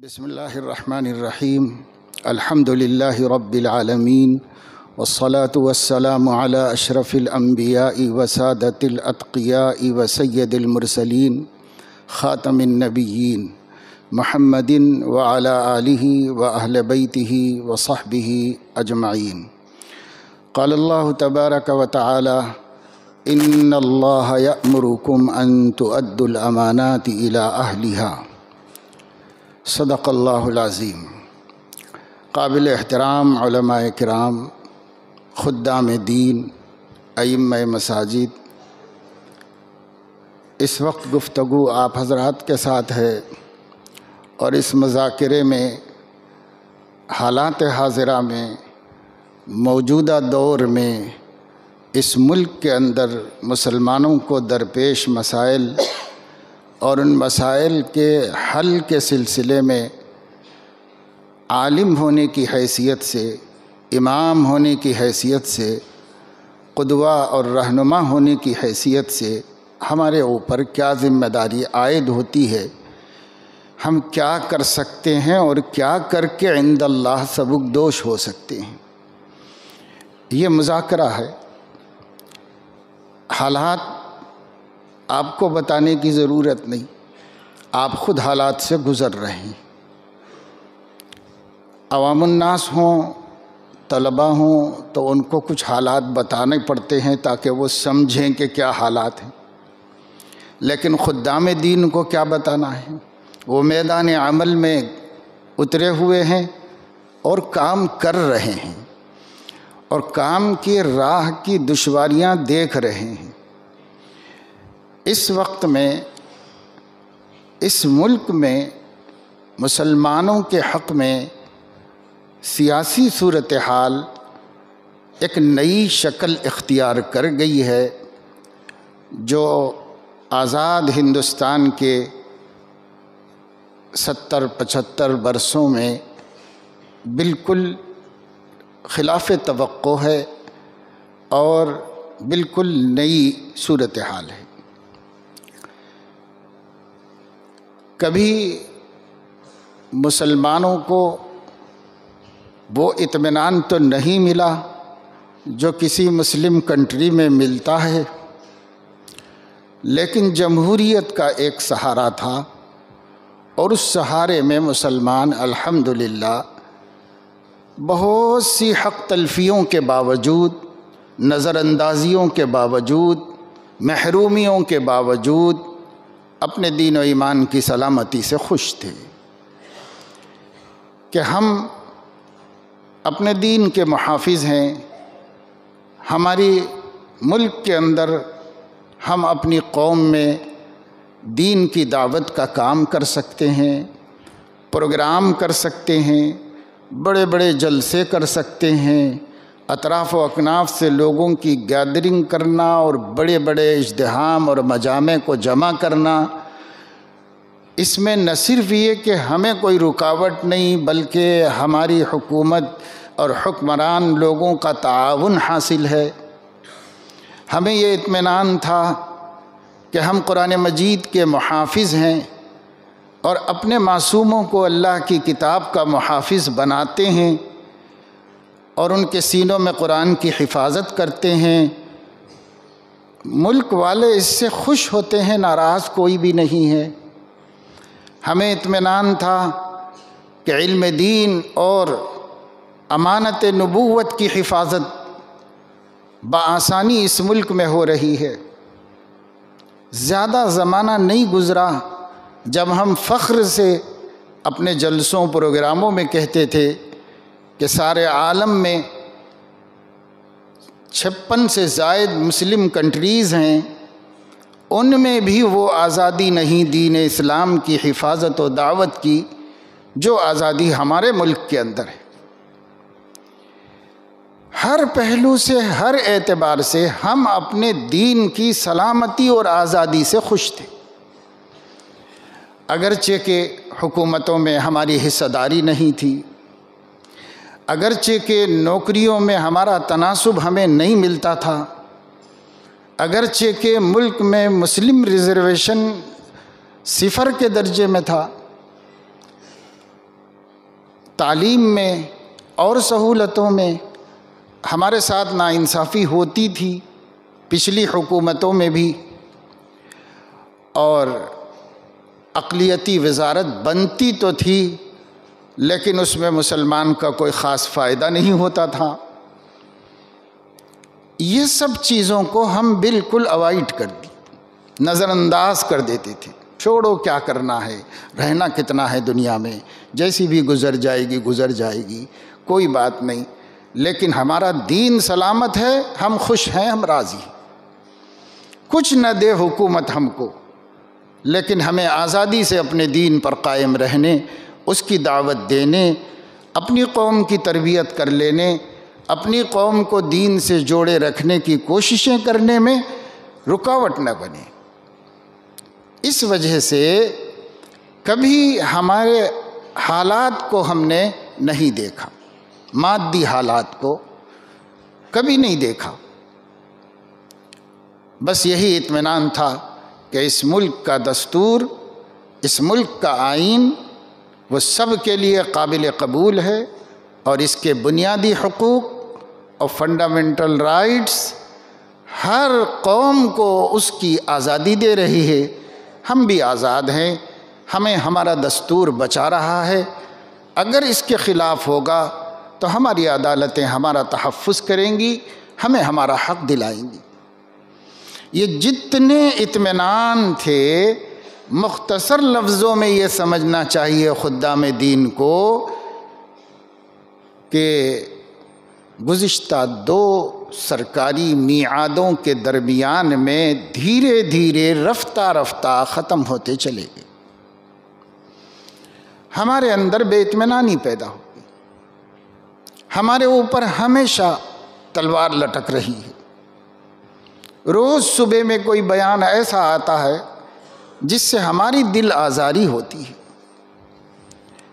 بسم اللہ الرحمن الرحیم الحمد للہ رب العالمین والصلاة والسلام علی اشرف الانبیاء وسادۃ الاتقیاء وسید المرسلین خاتم النبیین محمد وعلی آلہ واہل بیتہ وصحبہ اجمعین۔ قال اللہ تبارک وتعالی ان اللہ یأمرکم ان تؤدوا الامانات الی اہلہا۔ صدق اللہ العظیم۔ قابل احترام علماء کرام، خدام دین، ائمہ مساجد، اس وقت گفتگو آپ حضرات کے ساتھ ہے اور اس مذاکرے میں حالات حاضرہ میں موجودہ دور میں اس ملک کے اندر مسلمانوں کو درپیش مسائل اور ان مسائل کے حل کے سلسلے میں عالم ہونے کی حیثیت سے، امام ہونے کی حیثیت سے، قدوہ اور رہنما ہونے کی حیثیت سے ہمارے اوپر کیا ذمہ داری عائد ہوتی ہے، ہم کیا کر سکتے ہیں اور کیا کر کے عند اللہ سبکدوش ہو سکتے ہیں، یہ مذاکرہ ہے۔ حالات آپ کو بتانے کی ضرورت نہیں، آپ خود حالات سے گزر رہے ہیں۔ عوام الناس ہوں، طلباء ہوں تو ان کو کچھ حالات بتانے پڑتے ہیں تاکہ وہ سمجھیں کہ کیا حالات ہیں، لیکن خدام دین کو کیا بتانا ہے؟ وہ میدان عمل میں اترے ہوئے ہیں اور کام کر رہے ہیں اور کام کی راہ کی دشواریاں دیکھ رہے ہیں۔ اس وقت میں اس ملک میں مسلمانوں کے حق میں سیاسی صورتحال ایک نئی شکل اختیار کر گئی ہے، جو آزاد ہندوستان کے 70-75 برسوں میں بالکل خلاف توقع ہے اور بالکل نئی صورتحال ہے۔ کبھی مسلمانوں کو وہ اطمینان تو نہیں ملا جو کسی مسلم کنٹری میں ملتا ہے، لیکن جمہوریت کا ایک سہارا تھا اور اس سہارے میں مسلمان الحمدللہ بہت سی حق تلفیوں کے باوجود، نظر اندازیوں کے باوجود، محرومیوں کے باوجود اپنے دین و ایمان کی سلامتی سے خوش تھے کہ ہم اپنے دین کے محافظ ہیں۔ ہماری ملک کے اندر ہم اپنی قوم میں دین کی دعوت کا کام کر سکتے ہیں، پروگرام کر سکتے ہیں، بڑے بڑے جلسے کر سکتے ہیں، اطراف و اکناف سے لوگوں کی گیدرنگ کرنا اور بڑے بڑے اجتماع اور مجامع کو جمع کرنا، اس میں نہ صرف یہ کہ ہمیں کوئی رکاوٹ نہیں بلکہ ہماری حکومت اور حکمران لوگوں کا تعاون حاصل ہے۔ ہمیں یہ اطمینان تھا کہ ہم قرآن مجید کے محافظ ہیں اور اپنے معصوموں کو اللہ کی کتاب کا محافظ بناتے ہیں اور ان کے سینوں میں قرآن کی حفاظت کرتے ہیں۔ ملک والے اس سے خوش ہوتے ہیں، ناراض کوئی بھی نہیں ہے۔ ہمیں اطمینان تھا کہ علم دین اور امانت نبوت کی حفاظت بآسانی اس ملک میں ہو رہی ہے۔ زیادہ زمانہ نہیں گزرا جب ہم فخر سے اپنے جلسوں پروگراموں میں کہتے تھے کہ سارے عالم میں 56 سے زائد مسلم کنٹریز ہیں، ان میں بھی وہ آزادی نہیں دین اسلام کی حفاظت و دعوت کی جو آزادی ہمارے ملک کے اندر ہے۔ ہر پہلو سے، ہر اعتبار سے ہم اپنے دین کی سلامتی اور آزادی سے خوش تھے، اگرچہ کہ حکومتوں میں ہماری حصہ داری نہیں تھی، اگرچہ کہ نوکریوں میں ہمارا تناسب ہمیں نہیں ملتا تھا، اگرچہ کہ ملک میں مسلم ریزرویشن 0 کے درجے میں تھا، تعلیم میں اور سہولتوں میں ہمارے ساتھ ناانصافی ہوتی تھی پچھلی حکومتوں میں بھی، اور اقلیتی وزارت بنتی تو تھی لیکن اس میں مسلمان کا کوئی خاص فائدہ نہیں ہوتا تھا۔ یہ سب چیزوں کو ہم بالکل اوائڈ کر دی، نظر انداز کر دیتے تھے، چھوڑو کیا کرنا ہے، رہنا کتنا ہے دنیا میں، جیسی بھی گزر جائے گی، کوئی بات نہیں۔ لیکن ہمارا دین سلامت ہے، ہم خوش ہیں، ہم راضی ہیں، کچھ نہ دے حکومت ہم کو، لیکن ہمیں آزادی سے اپنے دین پر قائم رہنے، اس کی دعوت دینے، اپنی قوم کی تربیت کر لینے، اپنی قوم کو دین سے جوڑے رکھنے کی کوششیں کرنے میں رکاوٹ نہ بنے۔ اس وجہ سے کبھی ہمارے حالات کو ہم نے نہیں دیکھا، مادی حالات کو کبھی نہیں دیکھا، بس یہی اطمینان تھا کہ اس ملک کا دستور، اس ملک کا آئین وہ سب کے لیے قابل قبول ہے، اور اس کے بنیادی حقوق اور فنڈامنٹل رائٹس ہر قوم کو اس کی آزادی دے رہی ہے۔ ہم بھی آزاد ہیں، ہمیں ہمارا دستور بچا رہا ہے، اگر اس کے خلاف ہوگا تو ہماری عدالتیں ہمارا تحفظ کریں گی، ہمیں ہمارا حق دلائیں گی۔ یہ جتنے اطمینان تھے، مختصر لفظوں میں یہ سمجھنا چاہیے خدام دین کو کہ گزشتہ 2 سرکاری میعادوں کے درمیان میں دھیرے دھیرے رفتہ رفتہ ختم ہوتے چلے گئے۔ ہمارے اندر بے اطمینانی پیدا ہو گئی، ہمارے اوپر ہمیشہ تلوار لٹک رہی ہے۔ روز صبح میں کوئی بیان ایسا آتا ہے جس سے ہماری دل آزاری ہوتی ہے،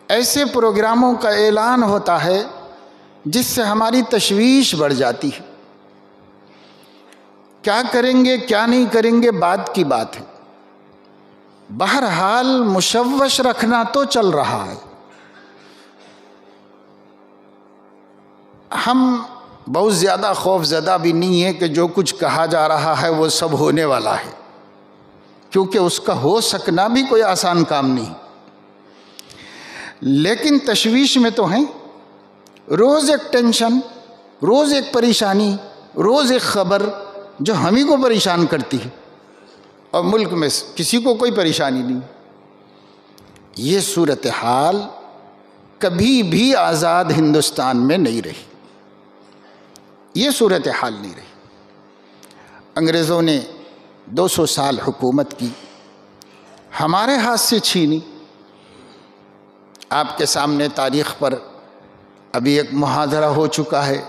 ایسے پروگراموں کا اعلان ہوتا ہے جس سے ہماری تشویش بڑھ جاتی ہے۔ کیا کریں گے کیا نہیں کریں گے بعد کی بات ہے، بہرحال مشوش رکھنا تو چل رہا ہے۔ ہم بہت زیادہ خوف زدہ بھی نہیں ہے کہ جو کچھ کہا جا رہا ہے وہ سب ہونے والا ہے، کیونکہ اس کا ہو سکنا بھی کوئی آسان کام نہیں، لیکن تشویش میں تو ہیں۔ روز ایک ٹینشن، روز ایک پریشانی، روز ایک خبر جو ہم ہی کو پریشان کرتی ہے، اور ملک میں کسی کو کوئی پریشانی نہیں۔ یہ صورتحال کبھی بھی آزاد ہندوستان میں نہیں رہی، یہ صورتحال نہیں رہی۔ انگریزوں نے 200 سال حکومت کی، ہمارے ہاتھ سے چھینی۔ آپ کے سامنے تاریخ پر ابھی ایک محاضرہ ہو چکا ہے،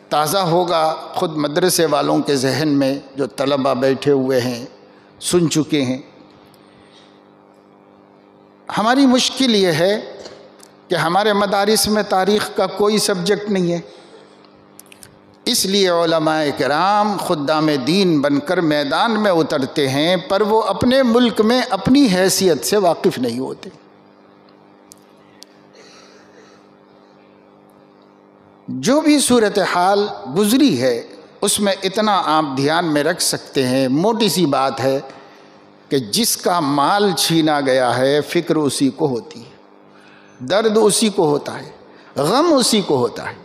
تازہ ہوگا خود مدرسے والوں کے ذہن میں، جو طلبہ بیٹھے ہوئے ہیں سن چکے ہیں۔ ہماری مشکل یہ ہے کہ ہمارے مدارس میں تاریخ کا کوئی سبجیکٹ نہیں ہے، اس لیے علماء کرام خدام دین بن کر میدان میں اترتے ہیں، پر وہ اپنے ملک میں اپنی حیثیت سے واقف نہیں ہوتے۔ جو بھی صورتحال گزری ہے اس میں اتنا آپ دھیان میں رکھ سکتے ہیں، موٹی سی بات ہے کہ جس کا مال چھینا گیا ہے فکر اسی کو ہوتی ہے، درد اسی کو ہوتا ہے، غم اسی کو ہوتا ہے۔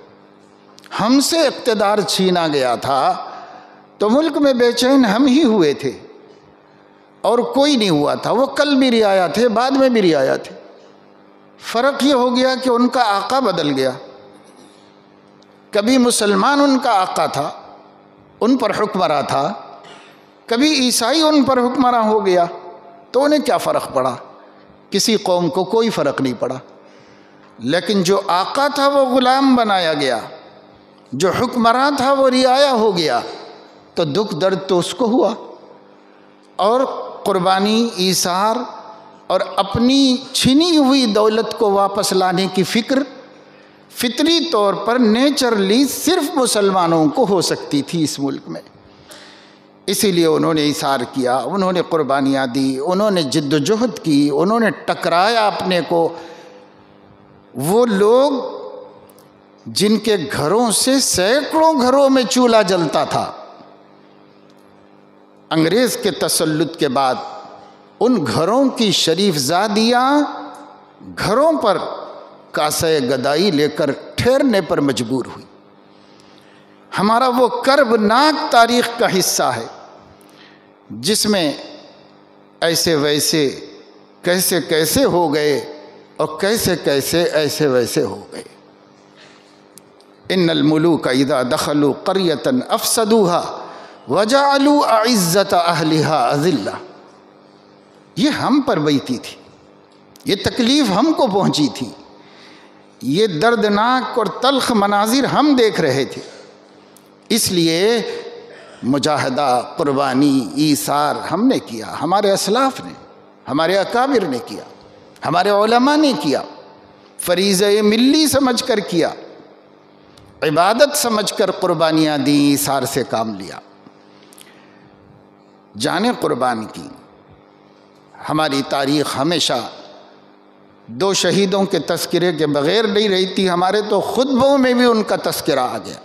ہم سے اقتدار چھینا گیا تھا تو ملک میں بے چین ہم ہی ہوئے تھے، اور کوئی نہیں ہوا تھا۔ وہ کل بھی رعایا تھے، بعد میں بھی رعایا تھے۔ فرق یہ ہو گیا کہ ان کا آقا بدل گیا۔ کبھی مسلمان ان کا آقا تھا، ان پر حکمراں تھا، کبھی عیسائی ان پر حکمراں ہو گیا، تو انہیں کیا فرق پڑا؟ کسی قوم کو کوئی فرق نہیں پڑا۔ لیکن جو آقا تھا وہ غلام بنایا گیا، جو حکمراں تھا وہ رعایا ہو گیا، تو دکھ درد تو اس کو ہوا، اور قربانی، ایثار اور اپنی چھینی ہوئی دولت کو واپس لانے کی فکر فطری طور پر نیچرلی صرف مسلمانوں کو ہو سکتی تھی اس ملک میں۔ اسی لیے انہوں نے ایثار کیا، انہوں نے قربانیاں دی، انہوں نے جد و جہد کی، انہوں نے ٹکرایا اپنے کو وہ لوگ جن کے گھروں سے سینکڑوں گھروں میں چولہا جلتا تھا، انگریز کے تسلط کے بعد ان گھروں کی شریف زادیاں گھروں پر کاسے گدائی لے کر ٹھہرنے پر مجبور ہوئی۔ ہمارا وہ کربناک تاریخ کا حصہ ہے جس میں ایسے ویسے کیسے کیسے ہو گئے اور کیسے کیسے ایسے ویسے ہو گئے۔ ان الملوک اذا دخلوا قریۃ افسدوها وجعلوا اعزۃ اہلها اذلہ، یہ ہم پر بیتی تھی، یہ تکلیف ہم کو پہنچی تھی، یہ دردناک اور تلخ مناظر ہم دیکھ رہے تھے، اس لیے مجاہدہ، قربانی، ایثار ہم نے کیا، ہمارے اسلاف نے، ہمارے اکابر نے کیا، ہمارے علماء نے کیا، فریضہ ملی سمجھ کر کیا، عبادت سمجھ کر قربانیاں دیں، ایثار سے کام لیا، جانیں قربان کی۔ ہماری تاریخ ہمیشہ دو شہیدوں کے تذکرے کے بغیر نہیں رہتی، ہمارے تو خطبوں میں بھی ان کا تذکرہ آ گیا۔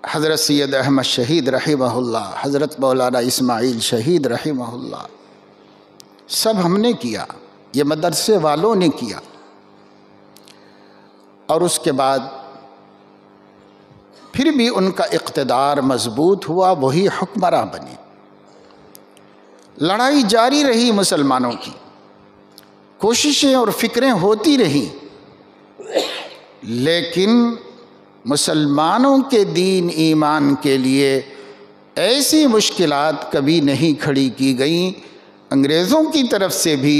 حضرت سید احمد شہید رحمہ اللہ، حضرت مولانا اسماعیل شہید رحمہ اللہ، سب ہم نے کیا، یہ مدرسے والوں نے کیا، اور اس کے بعد پھر بھی ان کا اقتدار مضبوط ہوا، وہی حکمراں بنے۔ لڑائی جاری رہی مسلمانوں کی، کوششیں اور فکریں ہوتی رہیں، لیکن مسلمانوں کے دین ایمان کے لیے ایسی مشکلات کبھی نہیں کھڑی کی گئیں، انگریزوں کی طرف سے بھی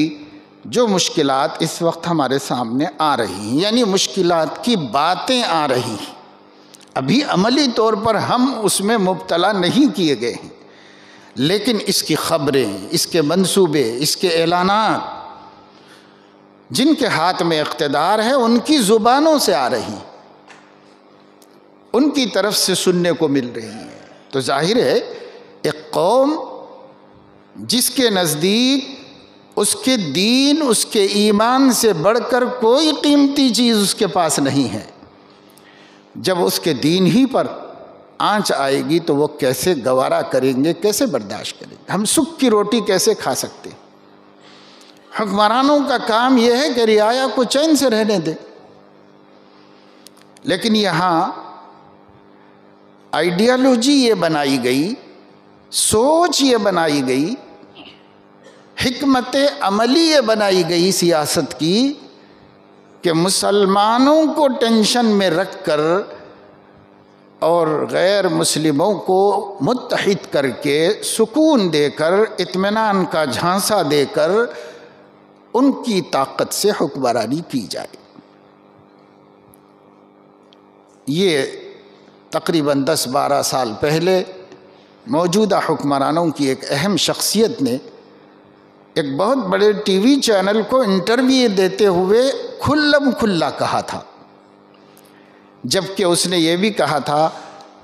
جو مشکلات اس وقت ہمارے سامنے آ رہی ہیں، یعنی مشکلات کی باتیں آ رہی ہیں، ابھی عملی طور پر ہم اس میں مبتلا نہیں کیے گئے ہیں، لیکن اس کی خبریں، اس کے منصوبے، اس کے اعلانات جن کے ہاتھ میں اقتدار ہے ان کی زبانوں سے آ رہی ہیں، ان کی طرف سے سننے کو مل رہی ہے۔ تو ظاہر ہے ایک قوم جس کے نزدیک اس کے دین، اس کے ایمان سے بڑھ کر کوئی قیمتی چیز اس کے پاس نہیں ہے، جب اس کے دین ہی پر آنچ آئے گی تو وہ کیسے گوارا کریں گے، کیسے برداشت کریں گے؟ ہم سکھ کی روٹی کیسے کھا سکتے؟ حکمرانوں کا کام یہ ہے کہ رعایا کو چین سے رہنے دے، لیکن یہاں آئیڈیالوجی یہ بنائی گئی، سوچ یہ بنائی گئی، حکمت عملی یہ بنائی گئی سیاست کی کہ مسلمانوں کو ٹینشن میں رکھ کر اور غیر مسلموں کو متحد کر کے سکون دے کر، اطمینان کا جھانسا دے کر ان کی طاقت سے حکمرانی کی جائے۔ یہ تقریباً 10-12 سال پہلے موجودہ حکمرانوں کی ایک اہم شخصیت نے ایک بہت بڑے ٹی وی چینل کو انٹرویو دیتے ہوئے کھلم کھلا کہا تھا، جبکہ اس نے یہ بھی کہا تھا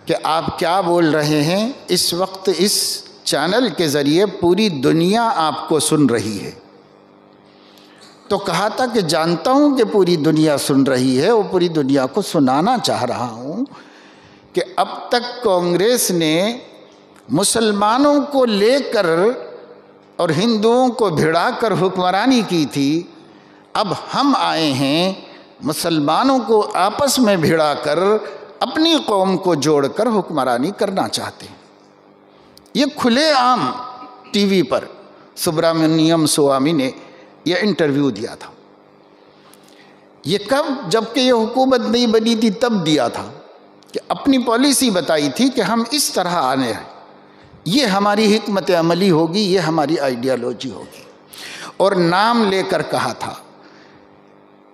کہ آپ کیا بول رہے ہیں، اس وقت اس چینل کے ذریعے پوری دنیا آپ کو سن رہی ہے۔ تو کہا تھا کہ جانتا ہوں کہ پوری دنیا سن رہی ہے، وہ پوری دنیا کو سنانا چاہ رہا ہوں کہ اب تک کانگریس نے مسلمانوں کو لے کر اور ہندوؤں کو بھڑا کر حکمرانی کی تھی، اب ہم آئے ہیں مسلمانوں کو آپس میں بھڑا کر اپنی قوم کو جوڑ کر حکمرانی کرنا چاہتے ہیں۔ یہ کھلے عام ٹی وی پر سبرامنیم سوامی نے یہ انٹرویو دیا تھا۔ یہ کب؟ جبکہ یہ حکومت نہیں بنی تھی تب دیا تھا، کہ اپنی پالیسی بتائی تھی کہ ہم اس طرح آنے ہیں، یہ ہماری حکمت عملی ہوگی، یہ ہماری آئیڈیالوجی ہوگی، اور نام لے کر کہا تھا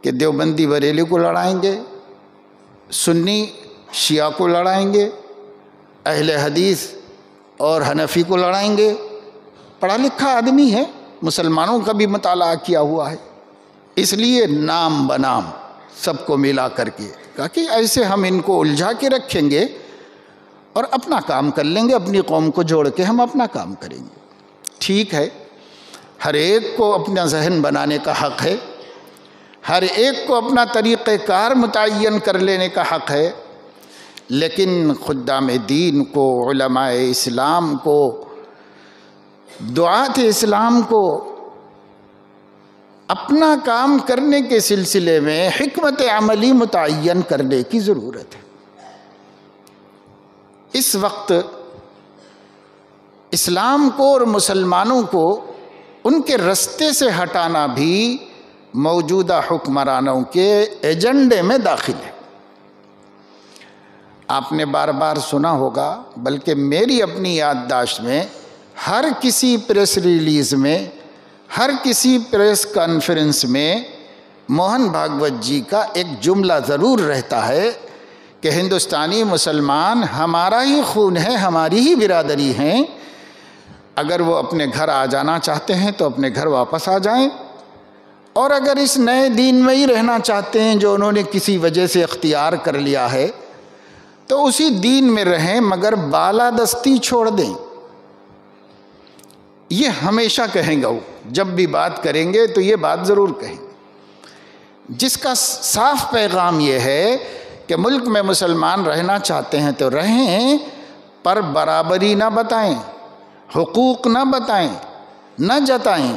کہ دیوبندی بریلی کو لڑائیں گے، سنی شیعہ کو لڑائیں گے، اہل حدیث اور حنفی کو لڑائیں گے۔ پڑھا لکھا آدمی ہے، مسلمانوں کا بھی مطالعہ کیا ہوا ہے، اس لیے نام بنام سب کو ملا کر کے کہا کہ ایسے ہم ان کو الجھا کے رکھیں گے اور اپنا کام کر لیں گے، اپنی قوم کو جوڑ کے ہم اپنا کام کریں گے۔ ٹھیک ہے، ہر ایک کو اپنا ذہن بنانے کا حق ہے، ہر ایک کو اپنا طریقہ کار متعین کر لینے کا حق ہے، لیکن خدام دین کو، علماء اسلام کو، دعات اسلام کو اپنا کام کرنے کے سلسلے میں حکمت عملی متعین کرنے کی ضرورت ہے۔ اس وقت اسلام کو اور مسلمانوں کو ان کے رستے سے ہٹانا بھی موجودہ حکمرانوں کے ایجنڈے میں داخل ہے۔ آپ نے بار بار سنا ہوگا، بلکہ میری اپنی یادداشت میں ہر کسی پریس ریلیز میں، ہر کسی پریس کانفرنس میں موہن بھاگوت جی کا ایک جملہ ضرور رہتا ہے کہ ہندوستانی مسلمان ہمارا ہی خون ہے، ہماری ہی برادری ہیں، اگر وہ اپنے گھر آ جانا چاہتے ہیں تو اپنے گھر واپس آ جائیں، اور اگر اس نئے دین میں ہی رہنا چاہتے ہیں جو انہوں نے کسی وجہ سے اختیار کر لیا ہے تو اسی دین میں رہیں، مگر بالادستی چھوڑ دیں۔ یہ ہمیشہ کہیں گا، وہ جب بھی بات کریں گے تو یہ بات ضرور کہیں گے، جس کا صاف پیغام یہ ہے کہ ملک میں مسلمان رہنا چاہتے ہیں تو رہیں، پر برابری نہ بتائیں، حقوق نہ بتائیں، نہ جتائیں،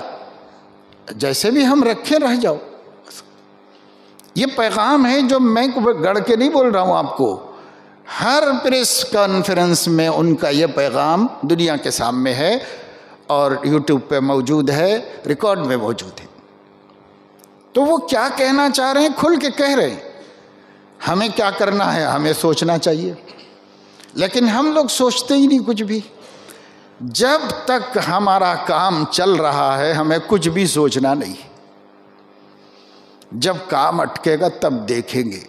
جیسے بھی ہم رکھیں رہ جاؤ۔ یہ پیغام ہے جو میں گڑھ کے نہیں بول رہا ہوں آپ کو، ہر پریس کانفرنس میں ان کا یہ پیغام دنیا کے سامنے ہے، اور یوٹیوب پہ موجود ہے، ریکارڈ میں موجود ہے۔ تو وہ کیا کہنا چاہ رہے ہیں کھل کے کہہ رہے ہیں۔ ہمیں کیا کرنا ہے، ہمیں سوچنا چاہیے، لیکن ہم لوگ سوچتے ہی نہیں کچھ بھی۔ جب تک ہمارا کام چل رہا ہے ہمیں کچھ بھی سوچنا نہیں، جب کام اٹکے گا تب دیکھیں گے۔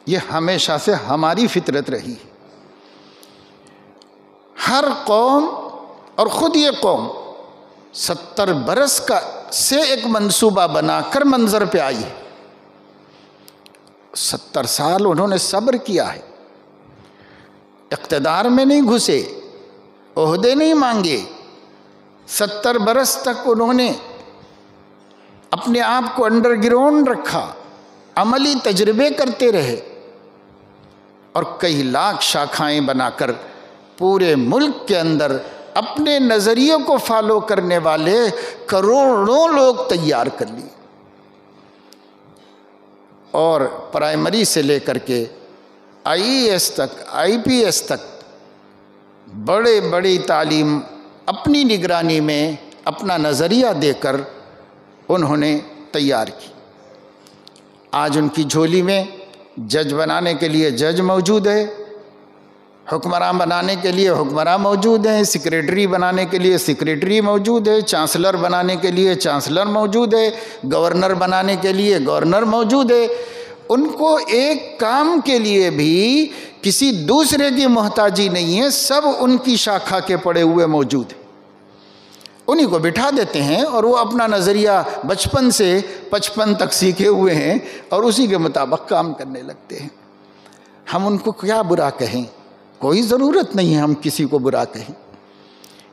یہ ہمیشہ سے ہماری فطرت رہی۔ ہر قوم، اور خود یہ قوم 70 برس کا سے ایک منصوبہ بنا کر منظر پہ آئی ہے۔ 70 سال انہوں نے صبر کیا ہے، اقتدار میں نہیں گھسے، عہدے نہیں مانگے، 70 برس تک انہوں نے اپنے آپ کو انڈر گراؤنڈ رکھا، عملی تجربے کرتے رہے، اور کئی لاکھ شاخائیں بنا کر پورے ملک کے اندر اپنے نظریے کو فالو کرنے والے کروڑوں لوگ تیار کر لیے، اور پرائمری سے لے کر کے IAS تک، IPS تک بڑے بڑی تعلیم اپنی نگرانی میں اپنا نظریہ دے کر انہوں نے تیار کی۔ آج ان کی جھولی میں جج بنانے کے لیے جج موجود ہے، حکمراں بنانے کے لیے حکمراں موجود ہیں، سیکریٹری بنانے کے لیے سیکریٹری موجود ہے، چانسلر بنانے کے لیے چانسلر موجود ہے، گورنر بنانے کے لیے گورنر موجود ہے۔ ان کو ایک کام کے لیے بھی کسی دوسرے کی محتاجی نہیں ہے، سب ان کی شاخہ کے پڑے ہوئے موجود ہیں، انہی کو بٹھا دیتے ہیں، اور وہ اپنا نظریہ بچپن سے 55 تک سیکھے ہوئے ہیں اور اسی کے مطابق کام کرنے لگتے ہیں۔ ہم ان کو کیا برا کہیں؟ کوئی ضرورت نہیں ہے ہم کسی کو برا کہیں،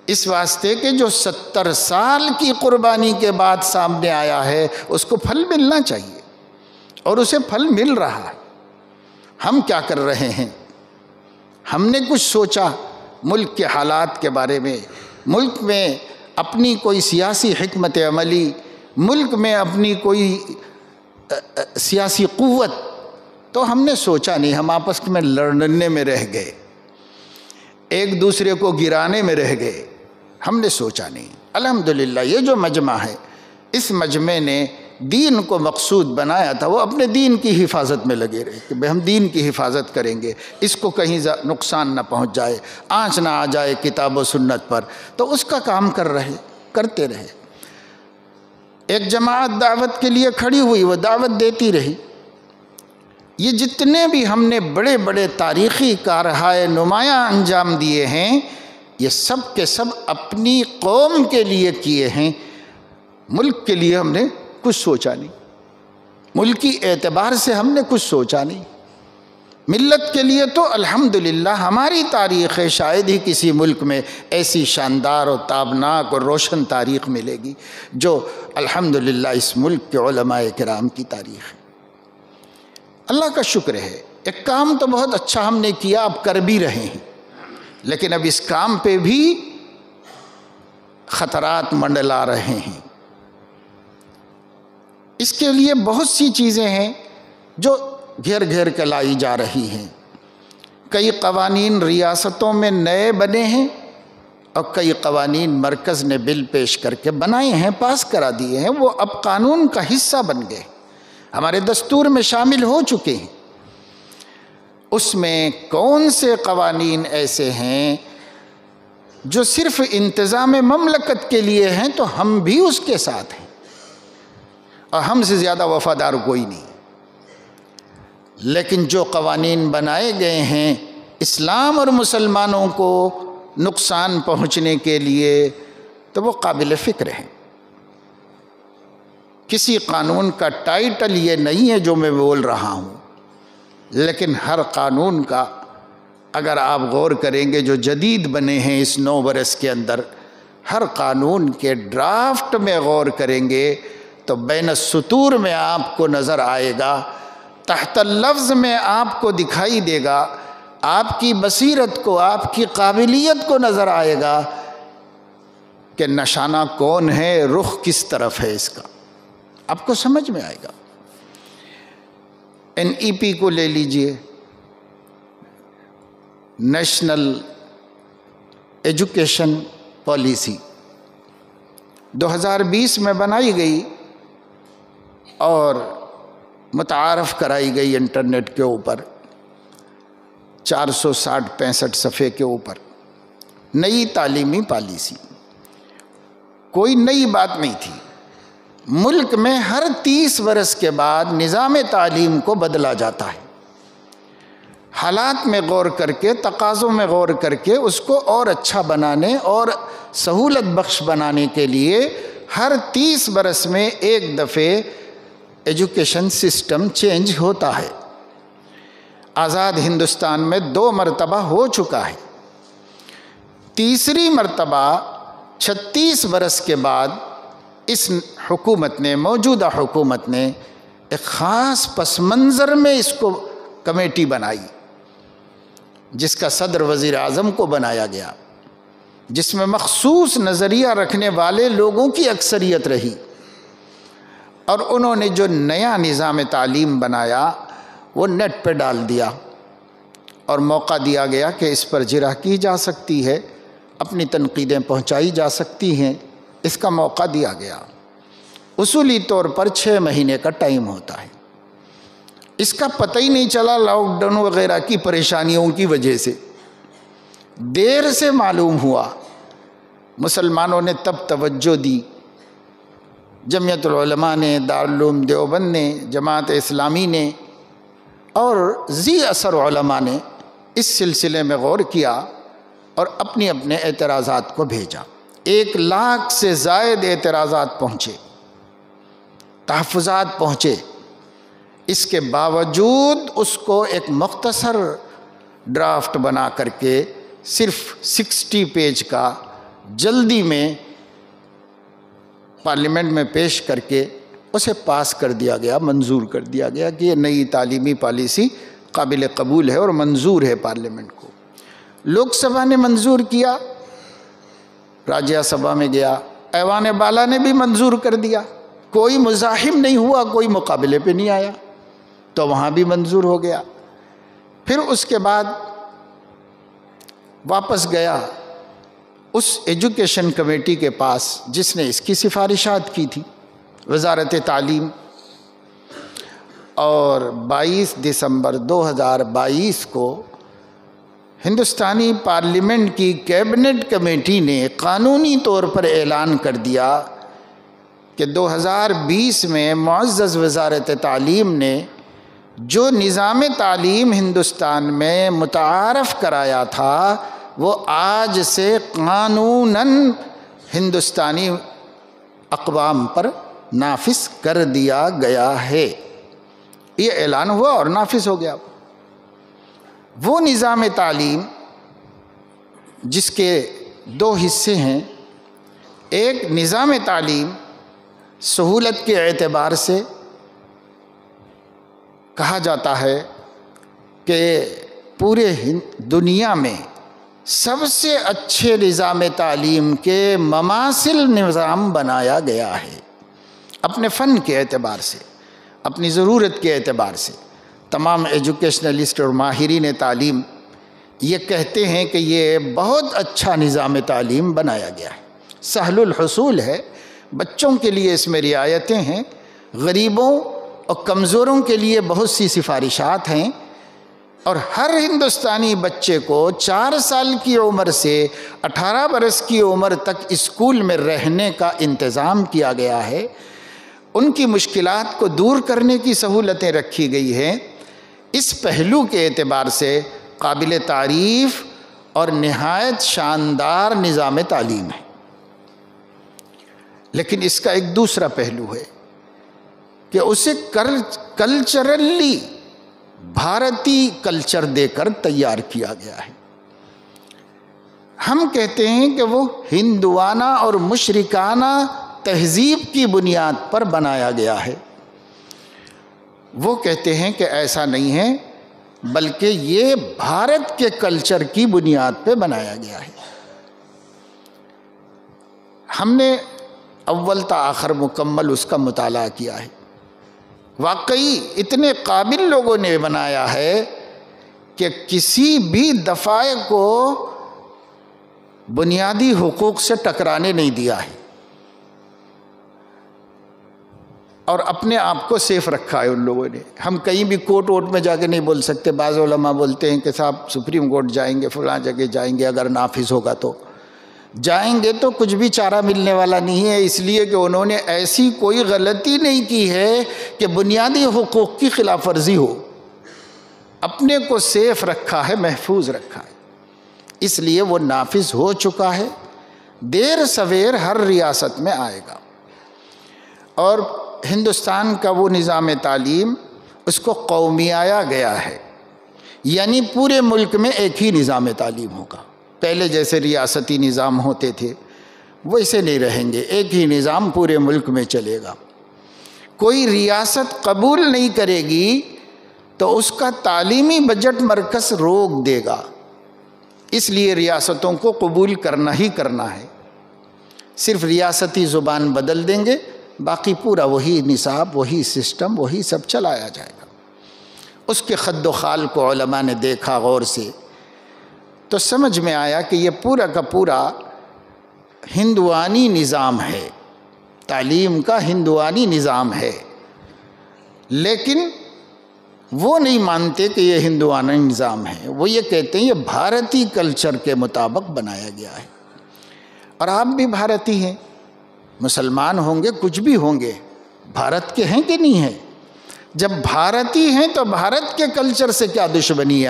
اس واسطے کہ جو 70 سال کی قربانی کے بعد سامنے آیا ہے اس کو پھل ملنا چاہیے، اور اسے پھل مل رہا ہے۔ ہم کیا کر رہے ہیں؟ ہم نے کچھ سوچا ملک کے حالات کے بارے میں، ملک میں اپنی کوئی سیاسی حکمت عملی، ملک میں اپنی کوئی سیاسی قوت، تو ہم نے سوچا نہیں، ہم آپس میں لڑنے میں رہ گئے، ایک دوسرے کو گرانے میں رہ گئے، ہم نے سوچا نہیں۔ الحمدللہ یہ جو مجمع ہے، اس مجمع نے دین کو مقصود بنایا تھا، وہ اپنے دین کی حفاظت میں لگے رہے کہ ہم دین کی حفاظت کریں گے، اس کو کہیں نقصان نہ پہنچ جائے، آنچ نہ آ جائے کتاب و سنت پر، تو اس کا کام کرتے رہے۔ ایک جماعت دعوت کے لیے کھڑی ہوئی، وہ دعوت دیتی رہی۔ یہ جتنے بھی ہم نے بڑے بڑے تاریخی کارہائے نمایاں انجام دیے ہیں، یہ سب کے سب اپنی قوم کے لیے کیے ہیں، ملک کے لیے ہم نے کچھ سوچا نہیں، ملکی اعتبار سے ہم نے کچھ سوچا نہیں۔ ملت کے لیے تو الحمدللہ ہماری تاریخ ہے، شاید ہی کسی ملک میں ایسی شاندار و تابناک اور روشن تاریخ ملے گی جو الحمدللہ اس ملک کے علماء کرام کی تاریخ ہے۔ اللہ کا شکر ہے، ایک کام تو بہت اچھا ہم نے کیا، اب کر بھی رہے ہیں، لیکن اب اس کام پہ بھی خطرات منڈلا رہے ہیں۔ اس کے لیے بہت سی چیزیں ہیں جو گھیر گھیر کے لائی جا رہی ہیں۔ کئی قوانین ریاستوں میں نئے بنے ہیں اور کئی قوانین مرکز نے بل پیش کر کے بنائے ہیں، پاس کرا دیے ہیں، وہ اب قانون کا حصہ بن گئے، ہمارے دستور میں شامل ہو چکے ہیں۔ اس میں کون سے قوانین ایسے ہیں جو صرف انتظام مملکت کے لیے ہیں تو ہم بھی اس کے ساتھ ہیں، اور ہم سے زیادہ وفادار کوئی نہیں۔ لیکن جو قوانین بنائے گئے ہیں اسلام اور مسلمانوں کو نقصان پہنچنے کے لیے تو وہ قابل فکر ہیں۔ کسی قانون کا ٹائٹل یہ نہیں ہے جو میں بول رہا ہوں، لیکن ہر قانون کا اگر آپ غور کریں گے جو جدید بنے ہیں اس 9 برس کے اندر، ہر قانون کے ڈرافٹ میں غور کریں گے تو بین السطور میں آپ کو نظر آئے گا، تحت اللفظ میں آپ کو دکھائی دے گا، آپ کی بصیرت کو، آپ کی قابلیت کو نظر آئے گا کہ نشانہ کون ہے، رخ کس طرف ہے، اس کا آپ کو سمجھ میں آئے گا۔ NEP کو لے لیجئے، نیشنل ایجوکیشن پالیسی 2020 میں بنائی گئی اور متعارف کرائی گئی انٹرنیٹ کے اوپر، 460-65 صفحے کے اوپر، نئی تعلیمی پالیسی۔ کوئی نئی بات نہیں تھی، ملک میں ہر 30 برس کے بعد نظام تعلیم کو بدلا جاتا ہے، حالات میں غور کر کے، تقاضوں میں غور کر کے اس کو اور اچھا بنانے اور سہولت بخش بنانے کے لیے ہر 30 برس میں ایک دفعے ایجوکیشن سسٹم چینج ہوتا ہے۔ آزاد ہندوستان میں 2 مرتبہ ہو چکا ہے، تیسری مرتبہ 36 برس کے بعد اس حکومت نے، موجودہ حکومت نے ایک خاص پس منظر میں اس کو کمیٹی بنائی، جس کا صدر وزیر اعظم کو بنایا گیا، جس میں مخصوص نظریہ رکھنے والے لوگوں کی اکثریت رہی، اور انہوں نے جو نیا نظام تعلیم بنایا وہ نیٹ پہ ڈال دیا اور موقع دیا گیا کہ اس پر جرح کی جا سکتی ہے، اپنی تنقیدیں پہنچائی جا سکتی ہیں، اس کا موقع دیا گیا۔ اصولی طور پر 6 مہینے کا ٹائم ہوتا ہے۔ اس کا پتہ ہی نہیں چلا لاک ڈاؤن وغیرہ کی پریشانیوں کی وجہ سے، دیر سے معلوم ہوا، مسلمانوں نے تب توجہ دی، جمعیت العلماء نے، دارالعلوم دیوبند نے، جماعت اسلامی نے اور ذی اثر علماء نے اس سلسلے میں غور کیا اور اپنے اپنے اعتراضات کو بھیجا۔ 1 لاکھ سے زائد اعتراضات پہنچے، تحفظات پہنچے، اس کے باوجود اس کو ایک مختصر ڈرافٹ بنا کر کے صرف 60 پیج کا جلدی میں پارلیمنٹ میں پیش کر کے اسے پاس کر دیا گیا، منظور کر دیا گیا کہ یہ نئی تعلیمی پالیسی قابل قبول ہے اور منظور ہے پارلیمنٹ کو۔ لوک سبھا نے منظور کیا، راجیہ سبھا میں گیا، ایوان بالا نے بھی منظور کر دیا، کوئی مزاحم نہیں ہوا، کوئی مقابلے پہ نہیں آیا، تو وہاں بھی منظور ہو گیا۔ پھر اس کے بعد واپس گیا اس ایجوکیشن کمیٹی کے پاس جس نے اس کی سفارشات کی تھی، وزارت تعلیم، اور 22 دسمبر 2022 کو ہندوستانی پارلیمنٹ کی کیبنٹ کمیٹی نے قانونی طور پر اعلان کر دیا کہ 2020 میں معزز وزارت تعلیم نے جو نظام تعلیم ہندوستان میں متعارف کرایا تھا وہ آج سے قانوناً ہندوستانی اقوام پر نافذ کر دیا گیا ہے۔ یہ اعلان ہوا اور نافذ ہو گیا۔ وہ نظام تعلیم جس کے دو حصے ہیں، ایک نظام تعلیم سہولت کے اعتبار سے کہا جاتا ہے کہ پورے دنیا میں سب سے اچھے نظام تعلیم کے مماثل نظام بنایا گیا ہے، اپنے فن کے اعتبار سے، اپنی ضرورت کے اعتبار سے۔ تمام ایجوکیشنلسٹ اور ماہرین تعلیم یہ کہتے ہیں کہ یہ بہت اچھا نظام تعلیم بنایا گیا ہے، سہل الحصول ہے، بچوں کے لیے اس میں رعایتیں ہیں، غریبوں اور کمزوروں کے لیے بہت سی سفارشات ہیں، اور ہر ہندوستانی بچے کو 4 سال کی عمر سے 18 برس کی عمر تک اسکول میں رہنے کا انتظام کیا گیا ہے۔ ان کی مشکلات کو دور کرنے کی سہولتیں رکھی گئی ہیں۔ اس پہلو کے اعتبار سے قابل تعریف اور نہایت شاندار نظام تعلیم ہے، لیکن اس کا ایک دوسرا پہلو ہے کہ اسے کلچرلی بھارتی کلچر دے کر تیار کیا گیا ہے۔ ہم کہتے ہیں کہ وہ ہندوانہ اور مشرکانہ تہذیب کی بنیاد پر بنایا گیا ہے، وہ کہتے ہیں کہ ایسا نہیں ہے، بلکہ یہ بھارت کے کلچر کی بنیاد پہ بنایا گیا ہے۔ ہم نے اول تا آخر مکمل اس کا مطالعہ کیا ہے، واقعی اتنے قابل لوگوں نے بنایا ہے کہ کسی بھی دفعہ کو بنیادی حقوق سے ٹکرانے نہیں دیا ہے، اور اپنے آپ کو سیف رکھا ہے ان لوگوں نے۔ ہم کہیں بھی کورٹ ووٹ میں جا کے نہیں بول سکتے۔ بعض علماء بولتے ہیں کہ صاحب سپریم کورٹ جائیں گے، فلاں جگہ جائیں گے، اگر نافذ ہوگا تو جائیں گے تو کچھ بھی چارہ ملنے والا نہیں ہے، اس لیے کہ انہوں نے ایسی کوئی غلطی نہیں کی ہے کہ بنیادی حقوق کی خلاف ورزی ہو، اپنے کو سیف رکھا ہے، محفوظ رکھا ہے، اس لیے وہ نافذ ہو چکا ہے، دیر سویر ہر ریاست میں آئے گا۔ اور ہندوستان کا وہ نظام تعلیم اس کو قومیایا گیا ہے، یعنی پورے ملک میں ایک ہی نظام تعلیم ہوگا۔ پہلے جیسے ریاستی نظام ہوتے تھے ویسے نہیں رہیں گے، ایک ہی نظام پورے ملک میں چلے گا۔ کوئی ریاست قبول نہیں کرے گی تو اس کا تعلیمی بجٹ مرکز روک دے گا، اس لیے ریاستوں کو قبول کرنا ہی کرنا ہے۔ صرف ریاستی زبان بدل دیں گے، باقی پورا وہی نصاب، وہی سسٹم، وہی سب چلایا جائے گا۔ اس کے خد و خال کو علماء نے دیکھا غور سے، تو سمجھ میں آیا کہ یہ پورا کا پورا ہندوانی نظام ہے، تعلیم کا ہندوانی نظام ہے، لیکن وہ نہیں مانتے کہ یہ ہندوانہ نظام ہے، وہ یہ کہتے ہیں یہ بھارتی کلچر کے مطابق بنایا گیا ہے۔ اور آپ بھی بھارتی ہیں، مسلمان ہوں گے، کچھ بھی ہوں گے، بھارت کے ہیں کہ نہیں ہیں؟ جب بھارتی ہیں تو بھارت کے کلچر سے کیا دشمنی ہے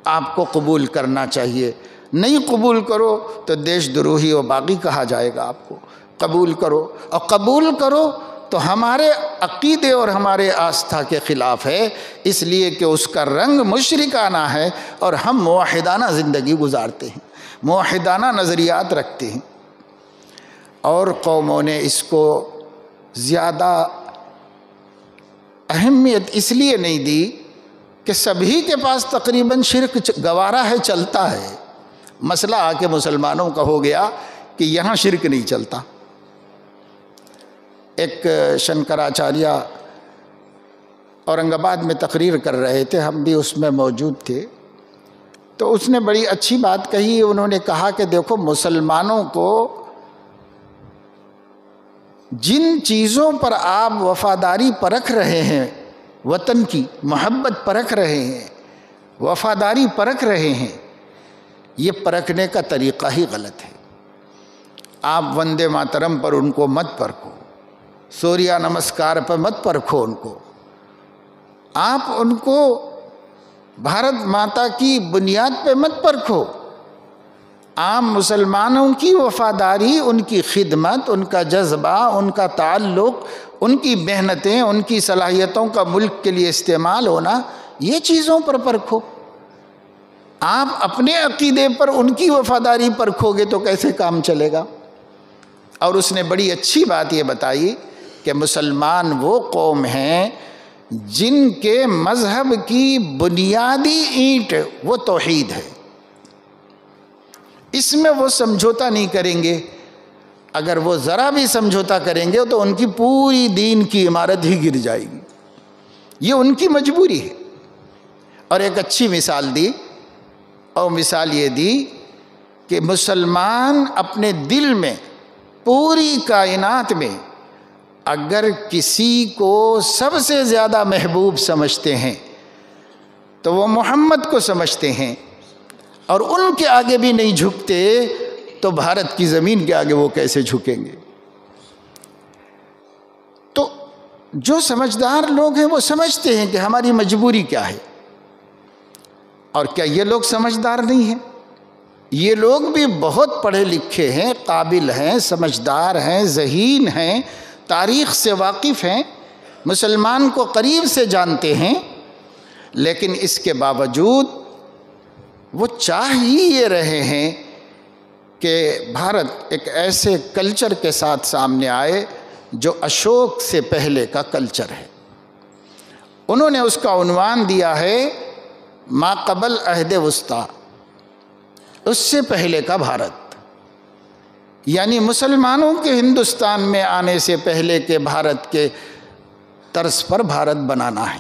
آپ کو قبول کرنا چاہیے۔ نہیں قبول کرو تو دیش دروہی و باغی کہا جائے گا آپ کو۔ قبول کرو، اور قبول کرو تو ہمارے عقیدے اور ہمارے آستھا کے خلاف ہے، اس لیے کہ اس کا رنگ مشرکانہ ہے، اور ہم موحدانہ زندگی گزارتے ہیں، موحدانہ نظریات رکھتے ہیں۔ اور قوموں نے اس کو زیادہ اہمیت اس لیے نہیں دی کہ سبھی کے پاس تقریباً شرک گوارا ہے، چلتا ہے۔ مسئلہ آ کے مسلمانوں کا ہو گیا کہ یہاں شرک نہیں چلتا۔ ایک شنکراچاریہ اورنگ آباد میں تقریر کر رہے تھے، ہم بھی اس میں موجود تھے، تو اس نے بڑی اچھی بات کہی۔ انہوں نے کہا کہ دیکھو، مسلمانوں کو جن چیزوں پر آپ وفاداری پرکھ رہے ہیں، وطن کی محبت پرکھ رہے ہیں، وفاداری پرکھ رہے ہیں، یہ پرکھنے کا طریقہ ہی غلط ہے۔ آپ وندے ماترم پر ان کو مت پرکھو، سوریہ نمسکار پر مت پرکھو ان کو، آپ ان کو بھارت ماتا کی بنیاد پہ مت پرکھو۔ عام مسلمانوں کی وفاداری، ان کی خدمت، ان کا جذبہ، ان کا تعلق، ان کی محنتیں، ان کی صلاحیتوں کا ملک کے لیے استعمال ہونا، یہ چیزوں پر پرکھو۔ آپ اپنے عقیدے پر ان کی وفاداری پرکھو گے تو کیسے کام چلے گا؟ اور اس نے بڑی اچھی بات یہ بتائی کہ مسلمان وہ قوم ہیں جن کے مذہب کی بنیادی اینٹ وہ توحید ہے، اس میں وہ سمجھوتا نہیں کریں گے۔ اگر وہ ذرا بھی سمجھوتا کریں گے تو ان کی پوری دین کی عمارت ہی گر جائے گی، یہ ان کی مجبوری ہے۔ اور ایک اچھی مثال دی، اور مثال یہ دی کہ مسلمان اپنے دل میں پوری کائنات میں اگر کسی کو سب سے زیادہ محبوب سمجھتے ہیں تو وہ محمد کو سمجھتے ہیں، اور ان کے آگے بھی نہیں جھکتے تو بھارت کی زمین کے آگے وہ کیسے جھکیں گے؟ تو جو سمجھدار لوگ ہیں وہ سمجھتے ہیں کہ ہماری مجبوری کیا ہے۔ اور کیا یہ لوگ سمجھدار نہیں ہیں؟ یہ لوگ بھی بہت پڑھے لکھے ہیں، قابل ہیں، سمجھدار ہیں، ذہین ہیں، تاریخ سے واقف ہیں، مسلمان کو قریب سے جانتے ہیں، لیکن اس کے باوجود وہ چاہ ہی یہ رہے ہیں کہ بھارت ایک ایسے کلچر کے ساتھ سامنے آئے جو اشوک سے پہلے کا کلچر ہے۔ انہوں نے اس کا عنوان دیا ہے ما قبل عہد وسطیٰ، اس سے پہلے کا بھارت، یعنی مسلمانوں کے ہندوستان میں آنے سے پہلے کے بھارت کے طرز پر بھارت بنانا ہے۔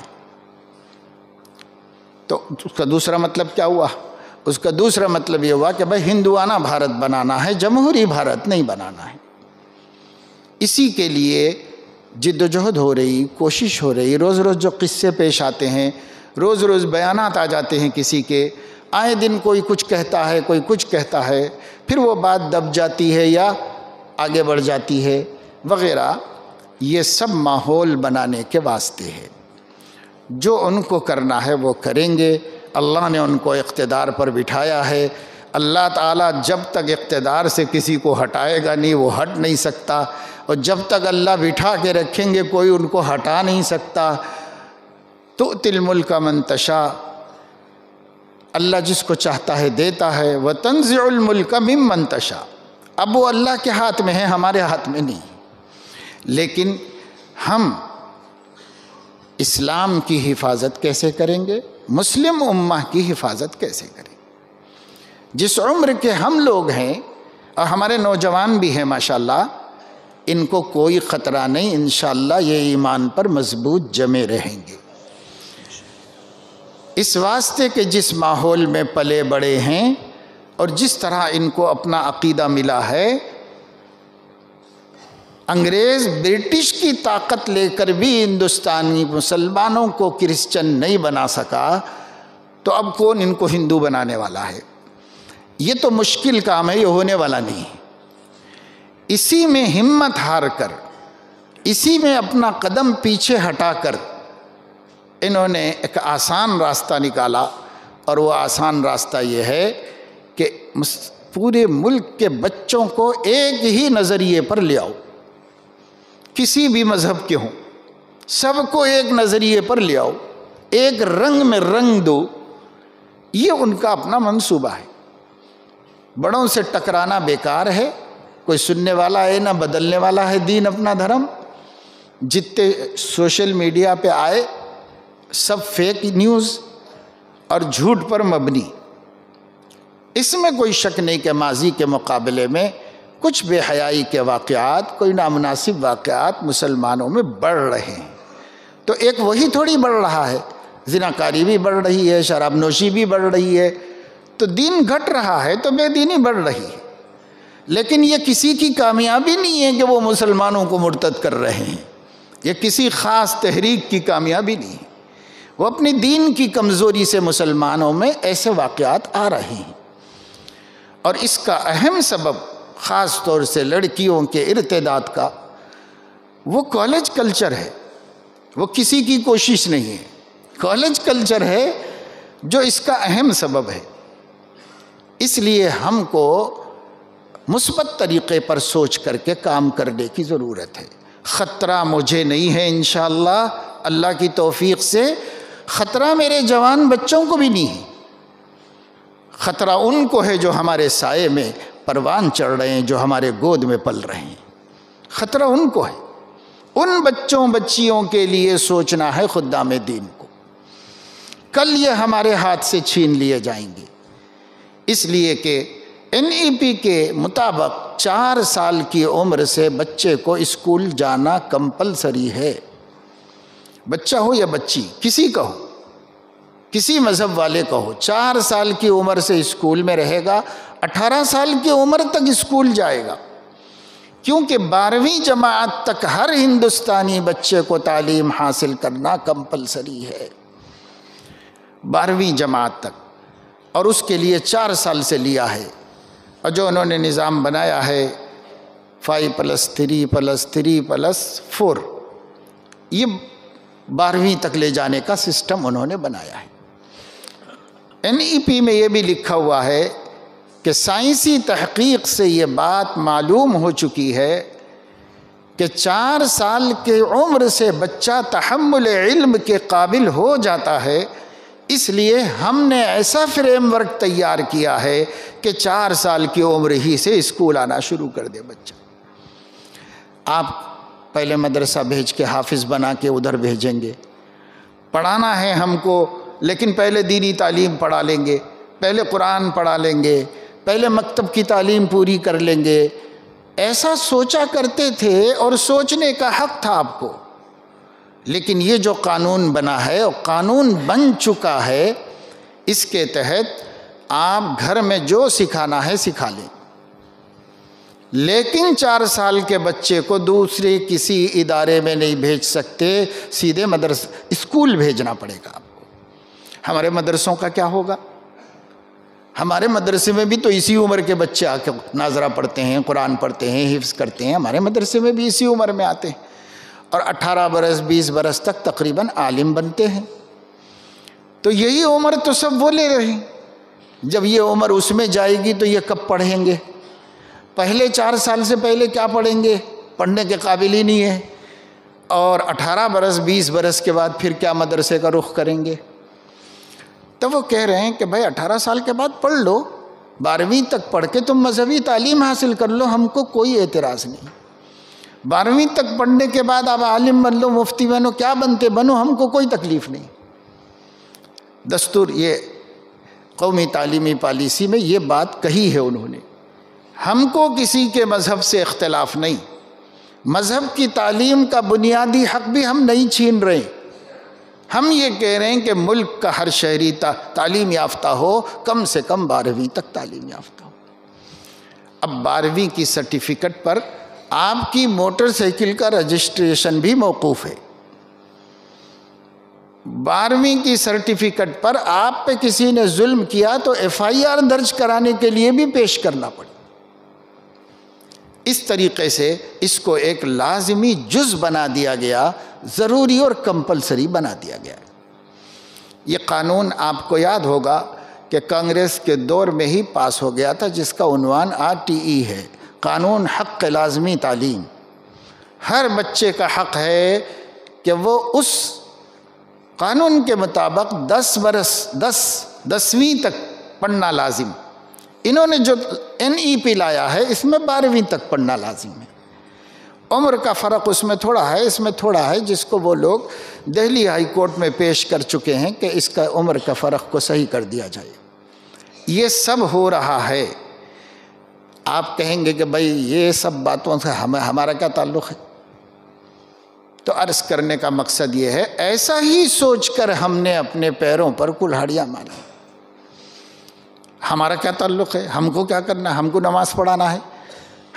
تو اس کا دوسرا مطلب کیا ہوا؟ اس کا دوسرا مطلب یہ ہوا کہ بھائی ہندوانہ بھارت بنانا ہے، جمہوری بھارت نہیں بنانا ہے۔ اسی کے لیے جد و جہد ہو رہی، کوشش ہو رہی، روز روز جو قصے پیش آتے ہیں، روز روز بیانات آ جاتے ہیں کسی کے، آئے دن کوئی کچھ کہتا ہے، کوئی کچھ کہتا ہے، پھر وہ بات دب جاتی ہے یا آگے بڑھ جاتی ہے وغیرہ، یہ سب ماحول بنانے کے واسطے ہے۔ جو ان کو کرنا ہے وہ کریں گے، اللہ نے ان کو اقتدار پر بٹھایا ہے، اللہ تعالیٰ جب تک اقتدار سے کسی کو ہٹائے گا نہیں وہ ہٹ نہیں سکتا، اور جب تک اللہ بٹھا کے رکھیں گے کوئی ان کو ہٹا نہیں سکتا۔ تؤتی الملک من تشاء، اللہ جس کو چاہتا ہے دیتا ہے، وتنزع الملک ممن تشاء، اب وہ اللہ کے ہاتھ میں ہے، ہمارے ہاتھ میں نہیں۔ لیکن ہم اسلام کی حفاظت کیسے کریں گے؟ مسلم امہ کی حفاظت کیسے کریں؟ جس عمر کے ہم لوگ ہیں اور ہمارے نوجوان بھی ہیں ماشاءاللہ، ان کو کوئی خطرہ نہیں، انشاءاللہ یہ ایمان پر مضبوط جمے رہیں گے، اس واسطے کہ جس ماحول میں پلے بڑے ہیں اور جس طرح ان کو اپنا عقیدہ ملا ہے۔ انگریز برٹش کی طاقت لے کر بھی ہندوستانی مسلمانوں کو کرسچن نہیں بنا سکا، تو اب کون ان کو ہندو بنانے والا ہے؟ یہ تو مشکل کام ہے، یہ ہونے والا نہیں۔ اسی میں ہمت ہار کر، اسی میں اپنا قدم پیچھے ہٹا کر انہوں نے ایک آسان راستہ نکالا، اور وہ آسان راستہ یہ ہے کہ پورے ملک کے بچوں کو ایک ہی نظریے پر لے آؤ، کسی بھی مذہب کے ہوں، سب کو ایک نظریے پر لے آؤ، ایک رنگ میں رنگ دو۔ یہ ان کا اپنا منصوبہ ہے۔ بڑوں سے ٹکرانا بیکار ہے، کوئی سننے والا ہے نہ بدلنے والا ہے دین اپنا دھرم۔ جتنے سوشل میڈیا پہ آئے سب فیک نیوز اور جھوٹ پر مبنی، اس میں کوئی شک نہیں کہ ماضی کے مقابلے میں کچھ بے حیائی کے واقعات، کوئی نامناسب واقعات مسلمانوں میں بڑھ رہے ہیں۔ تو ایک وہی تھوڑی بڑھ رہا ہے، زناکاری بھی بڑھ رہی ہے، شراب نوشی بھی بڑھ رہی ہے، تو دین گھٹ رہا ہے تو بے دینی بڑھ رہی ہے۔ لیکن یہ کسی کی کامیابی نہیں ہے کہ وہ مسلمانوں کو مرتد کر رہے ہیں، یہ کسی خاص تحریک کی کامیابی نہیں ہے، وہ اپنی دین کی کمزوری سے مسلمانوں میں ایسے واقعات آ رہے ہیں۔ اور اس کا اہم سبب خاص طور سے لڑکیوں کے ارتداد کا وہ کالج کلچر ہے، وہ کسی کی کوشش نہیں ہے، کالج کلچر ہے جو اس کا اہم سبب ہے۔ اس لیے ہم کو مثبت طریقے پر سوچ کر کے کام کرنے کی ضرورت ہے۔ خطرہ مجھے نہیں ہے انشاءاللہ، اللہ کی توفیق سے خطرہ میرے جوان بچوں کو بھی نہیں ہے، خطرہ ان کو ہے جو ہمارے سائے میں پروان چڑھ رہے ہیں، جو ہمارے گود میں پل رہے ہیں، خطرہ ان کو ہے۔ ان بچوں بچیوں کے لیے سوچنا ہے خدام دین کو، کل یہ ہمارے ہاتھ سے چھین لیے جائیں گے۔ اس لیے کہ NEP کے مطابق 4 سال کی عمر سے بچے کو اسکول جانا کمپلسری ہے۔ بچہ ہو یا بچی، کسی کا ہو، کسی مذہب والے کا ہو، 4 سال کی عمر سے اسکول میں رہے گا، 18 سال کی عمر تک اسکول جائے گا، کیونکہ 12ویں جماعت تک ہر ہندوستانی بچے کو تعلیم حاصل کرنا کمپلسری ہے، 12ویں جماعت تک، اور اس کے لیے 4 سال سے لیا ہے۔ اور جو انہوں نے نظام بنایا ہے 5+3+3+4، یہ 12ویں تک لے جانے کا سسٹم انہوں نے بنایا ہے۔ NEP میں یہ بھی لکھا ہوا ہے کہ سائنسی تحقیق سے یہ بات معلوم ہو چکی ہے کہ 4 سال کی عمر سے بچہ تحمل علم کے قابل ہو جاتا ہے، اس لیے ہم نے ایسا فریم ورک تیار کیا ہے کہ 4 سال کی عمر ہی سے اسکول آنا شروع کر دے بچہ۔ آپ پہلے مدرسہ بھیج کے حافظ بنا کے ادھر بھیجیں گے، پڑھانا ہے ہم کو، لیکن پہلے دینی تعلیم پڑھا لیں گے، پہلے قرآن پڑھا لیں گے، پہلے مکتب کی تعلیم پوری کر لیں گے، ایسا سوچا کرتے تھے اور سوچنے کا حق تھا آپ کو۔ لیکن یہ جو قانون بنا ہے، اور قانون بن چکا ہے، اس کے تحت آپ گھر میں جو سکھانا ہے سکھا لیں، لیکن 4 سال کے بچے کو دوسرے کسی ادارے میں نہیں بھیج سکتے، سیدھے مدرسہ اسکول بھیجنا پڑے گا آپ کو۔ ہمارے مدرسوں کا کیا ہوگا؟ ہمارے مدرسے میں بھی تو اسی عمر کے بچے آ کے ناظرہ پڑھتے ہیں، قرآن پڑھتے ہیں، حفظ کرتے ہیں، ہمارے مدرسے میں بھی اسی عمر میں آتے ہیں، اور 18 برس 20 برس تک تقریباً عالم بنتے ہیں۔ تو یہی عمر تو سب وہ لے رہے ہیں، جب یہ عمر اس میں جائے گی تو یہ کب پڑھیں گے؟ پہلے 4 سال سے پہلے کیا پڑھیں گے؟ پڑھنے کے قابل ہی نہیں ہے، اور 18 برس 20 برس کے بعد پھر کیا مدرسے کا رخ کریں گے؟ تو وہ کہہ رہے ہیں کہ بھائی 18 سال کے بعد پڑھ لو، 12ویں تک پڑھ کے تم مذہبی تعلیم حاصل کر لو، ہم کو کوئی اعتراض نہیں۔ 12ویں تک پڑھنے کے بعد آپ عالم بن لو، مفتی بنو، کیا بنتے بنو، ہم کو کوئی تکلیف نہیں۔ دستور یہ قومی تعلیمی پالیسی میں یہ بات کہی ہے انہوں نے، ہم کو کسی کے مذہب سے اختلاف نہیں، مذہب کی تعلیم کا بنیادی حق بھی ہم نہیں چھین رہے، ہم یہ کہہ رہے ہیں کہ ملک کا ہر شہری تعلیم یافتہ ہو، کم سے کم 12ویں تک تعلیم یافتہ ہو۔ اب 12ویں کی سرٹیفکیٹ پر آپ کی موٹر سائیکل کا رجسٹریشن بھی موقوف ہے، 12ویں کی سرٹیفکیٹ پر آپ پہ کسی نے ظلم کیا تو FIR درج کرانے کے لیے بھی پیش کرنا پڑے۔ اس طریقے سے اس کو ایک لازمی جز بنا دیا گیا، ضروری اور کمپلسری بنا دیا گیا۔ یہ قانون آپ کو یاد ہوگا کہ کانگریس کے دور میں ہی پاس ہو گیا تھا، جس کا عنوان RTE ہے، قانون حق لازمی تعلیم۔ ہر بچے کا حق ہے کہ وہ اس قانون کے مطابق 10ویں تک پڑھنا لازم۔ انہوں نے جو NEP لایا ہے اس میں 12ویں تک پڑھنا لازم ہے۔ عمر کا فرق اس میں تھوڑا ہے، اس میں تھوڑا ہے، جس کو وہ لوگ دہلی ہائی کورٹ میں پیش کر چکے ہیں کہ اس کا عمر کا فرق کو صحیح کر دیا جائے۔ یہ سب ہو رہا ہے۔ آپ کہیں گے کہ بھائی یہ سب باتوں سے ہمارا کیا تعلق ہے؟ تو عرض کرنے کا مقصد یہ ہے، ایسا ہی سوچ کر ہم نے اپنے پیروں پر کلہاڑیاں ماری۔ ہمارا کیا تعلق ہے؟ ہم کو کیا کرنا ہے؟ ہم کو نماز پڑھانا ہے،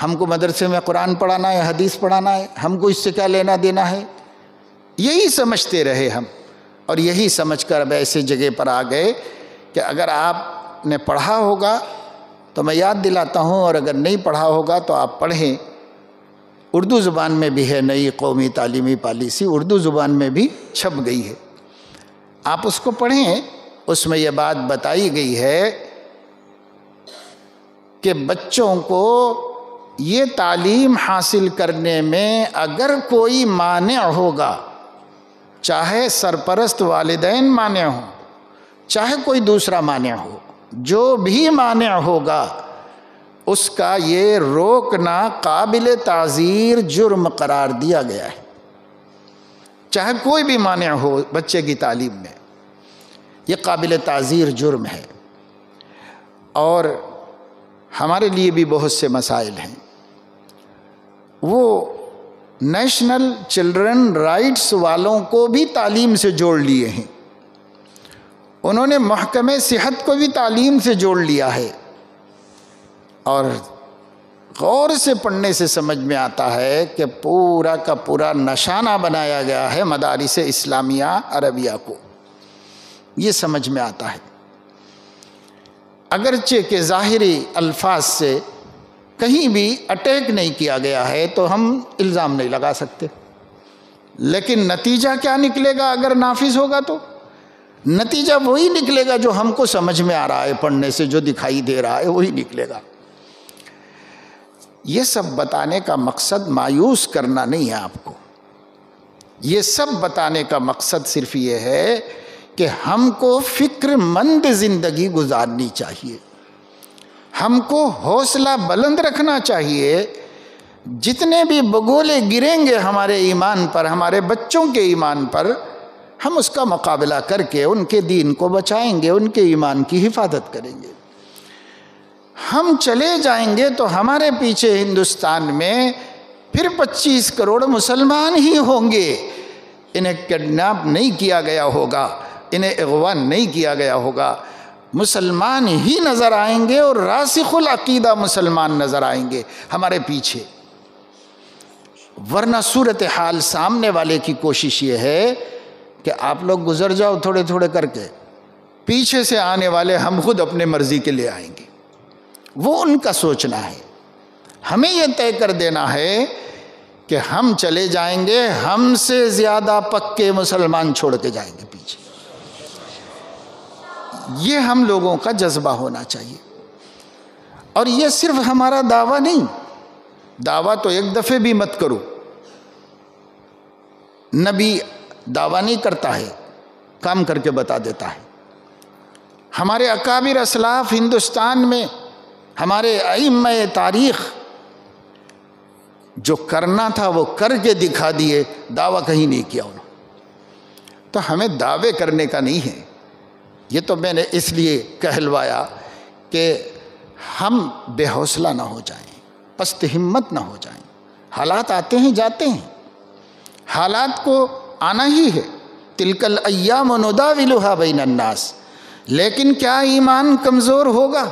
ہم کو مدرسے میں قرآن پڑھانا ہے، حدیث پڑھانا ہے، ہم کو اس سے کیا لینا دینا ہے؟ یہی سمجھتے رہے ہم، اور یہی سمجھ کر اب ایسے جگہ پر آ گئے کہ اگر آپ نے پڑھا ہوگا تو میں یاد دلاتا ہوں، اور اگر نہیں پڑھا ہوگا تو آپ پڑھیں۔ اردو زبان میں بھی ہے نئی قومی تعلیمی پالیسی، اردو زبان میں بھی چھپ گئی ہے، آپ اس کو پڑھیں۔ اس میں یہ بات بتائی گئی ہے کہ بچوں کو یہ تعلیم حاصل کرنے میں اگر کوئی مانع ہوگا، چاہے سرپرست والدین مانع ہوں، چاہے کوئی دوسرا مانع ہو، جو بھی مانع ہوگا اس کا یہ روکنا قابل تعزیر جرم قرار دیا گیا ہے۔ چاہے کوئی بھی مانع ہو بچے کی تعلیم میں، یہ قابل تعزیر جرم ہے۔ اور ہمارے لیے بھی بہت سے مسائل ہیں، وہ نیشنل چلڈرن رائٹس والوں کو بھی تعلیم سے جوڑ لیے ہیں، انہوں نے محکمہ صحت کو بھی تعلیم سے جوڑ لیا ہے، اور غور سے پڑھنے سے سمجھ میں آتا ہے کہ پورا کا پورا نشانہ بنایا گیا ہے مدارس اسلامیہ عربیہ کو، یہ سمجھ میں آتا ہے۔ اگرچہ کہ ظاہری الفاظ سے کہیں بھی اٹیک نہیں کیا گیا ہے تو ہم الزام نہیں لگا سکتے، لیکن نتیجہ کیا نکلے گا اگر نافذ ہوگا؟ تو نتیجہ وہی نکلے گا جو ہم کو سمجھ میں آ رہا ہے، پڑھنے سے جو دکھائی دے رہا ہے وہی نکلے گا۔ یہ سب بتانے کا مقصد مایوس کرنا نہیں ہے آپ کو، یہ سب بتانے کا مقصد صرف یہ ہے کہ ہم کو فکر مند زندگی گزارنی چاہیے، ہم کو حوصلہ بلند رکھنا چاہیے۔ جتنے بھی بگولے گریں گے ہمارے ایمان پر، ہمارے بچوں کے ایمان پر، ہم اس کا مقابلہ کر کے ان کے دین کو بچائیں گے، ان کے ایمان کی حفاظت کریں گے۔ ہم چلے جائیں گے تو ہمارے پیچھے ہندوستان میں پھر 25 کروڑ مسلمان ہی ہوں گے، انہیں کڈنیپ نہیں کیا گیا ہوگا، انہیں اغوا نہیں کیا گیا ہوگا، مسلمان ہی نظر آئیں گے اور راسخ العقیدہ مسلمان نظر آئیں گے ہمارے پیچھے۔ ورنہ صورتحال سامنے والے کی کوشش یہ ہے کہ آپ لوگ گزر جاؤ تھوڑے تھوڑے کر کے، پیچھے سے آنے والے ہم خود اپنے مرضی کے لے آئیں گے، وہ ان کا سوچنا ہے۔ ہمیں یہ طے کر دینا ہے کہ ہم چلے جائیں گے، ہم سے زیادہ پکے مسلمان چھوڑ کے جائیں گے پیچھے، یہ ہم لوگوں کا جذبہ ہونا چاہیے۔ اور یہ صرف ہمارا دعویٰ نہیں، دعویٰ تو ایک دفعے بھی مت کرو، نبی دعویٰ نہیں کرتا ہے، کام کر کے بتا دیتا ہے۔ ہمارے اکابر اسلاف ہندوستان میں، ہمارے ائمہ تاریخ، جو کرنا تھا وہ کر کے دکھا دیے، دعویٰ کہیں نہیں کیا انہوں۔ تو ہمیں دعوے کرنے کا نہیں ہے، یہ تو میں نے اس لیے کہلوایا کہ ہم بے حوصلہ نہ ہو جائیں، پست ہمت نہ ہو جائیں۔ حالات آتے ہیں جاتے ہیں، حالات کو آنا ہی ہے، تلک الایام نداولها بین الناس، لیکن کیا ایمان کمزور ہوگا؟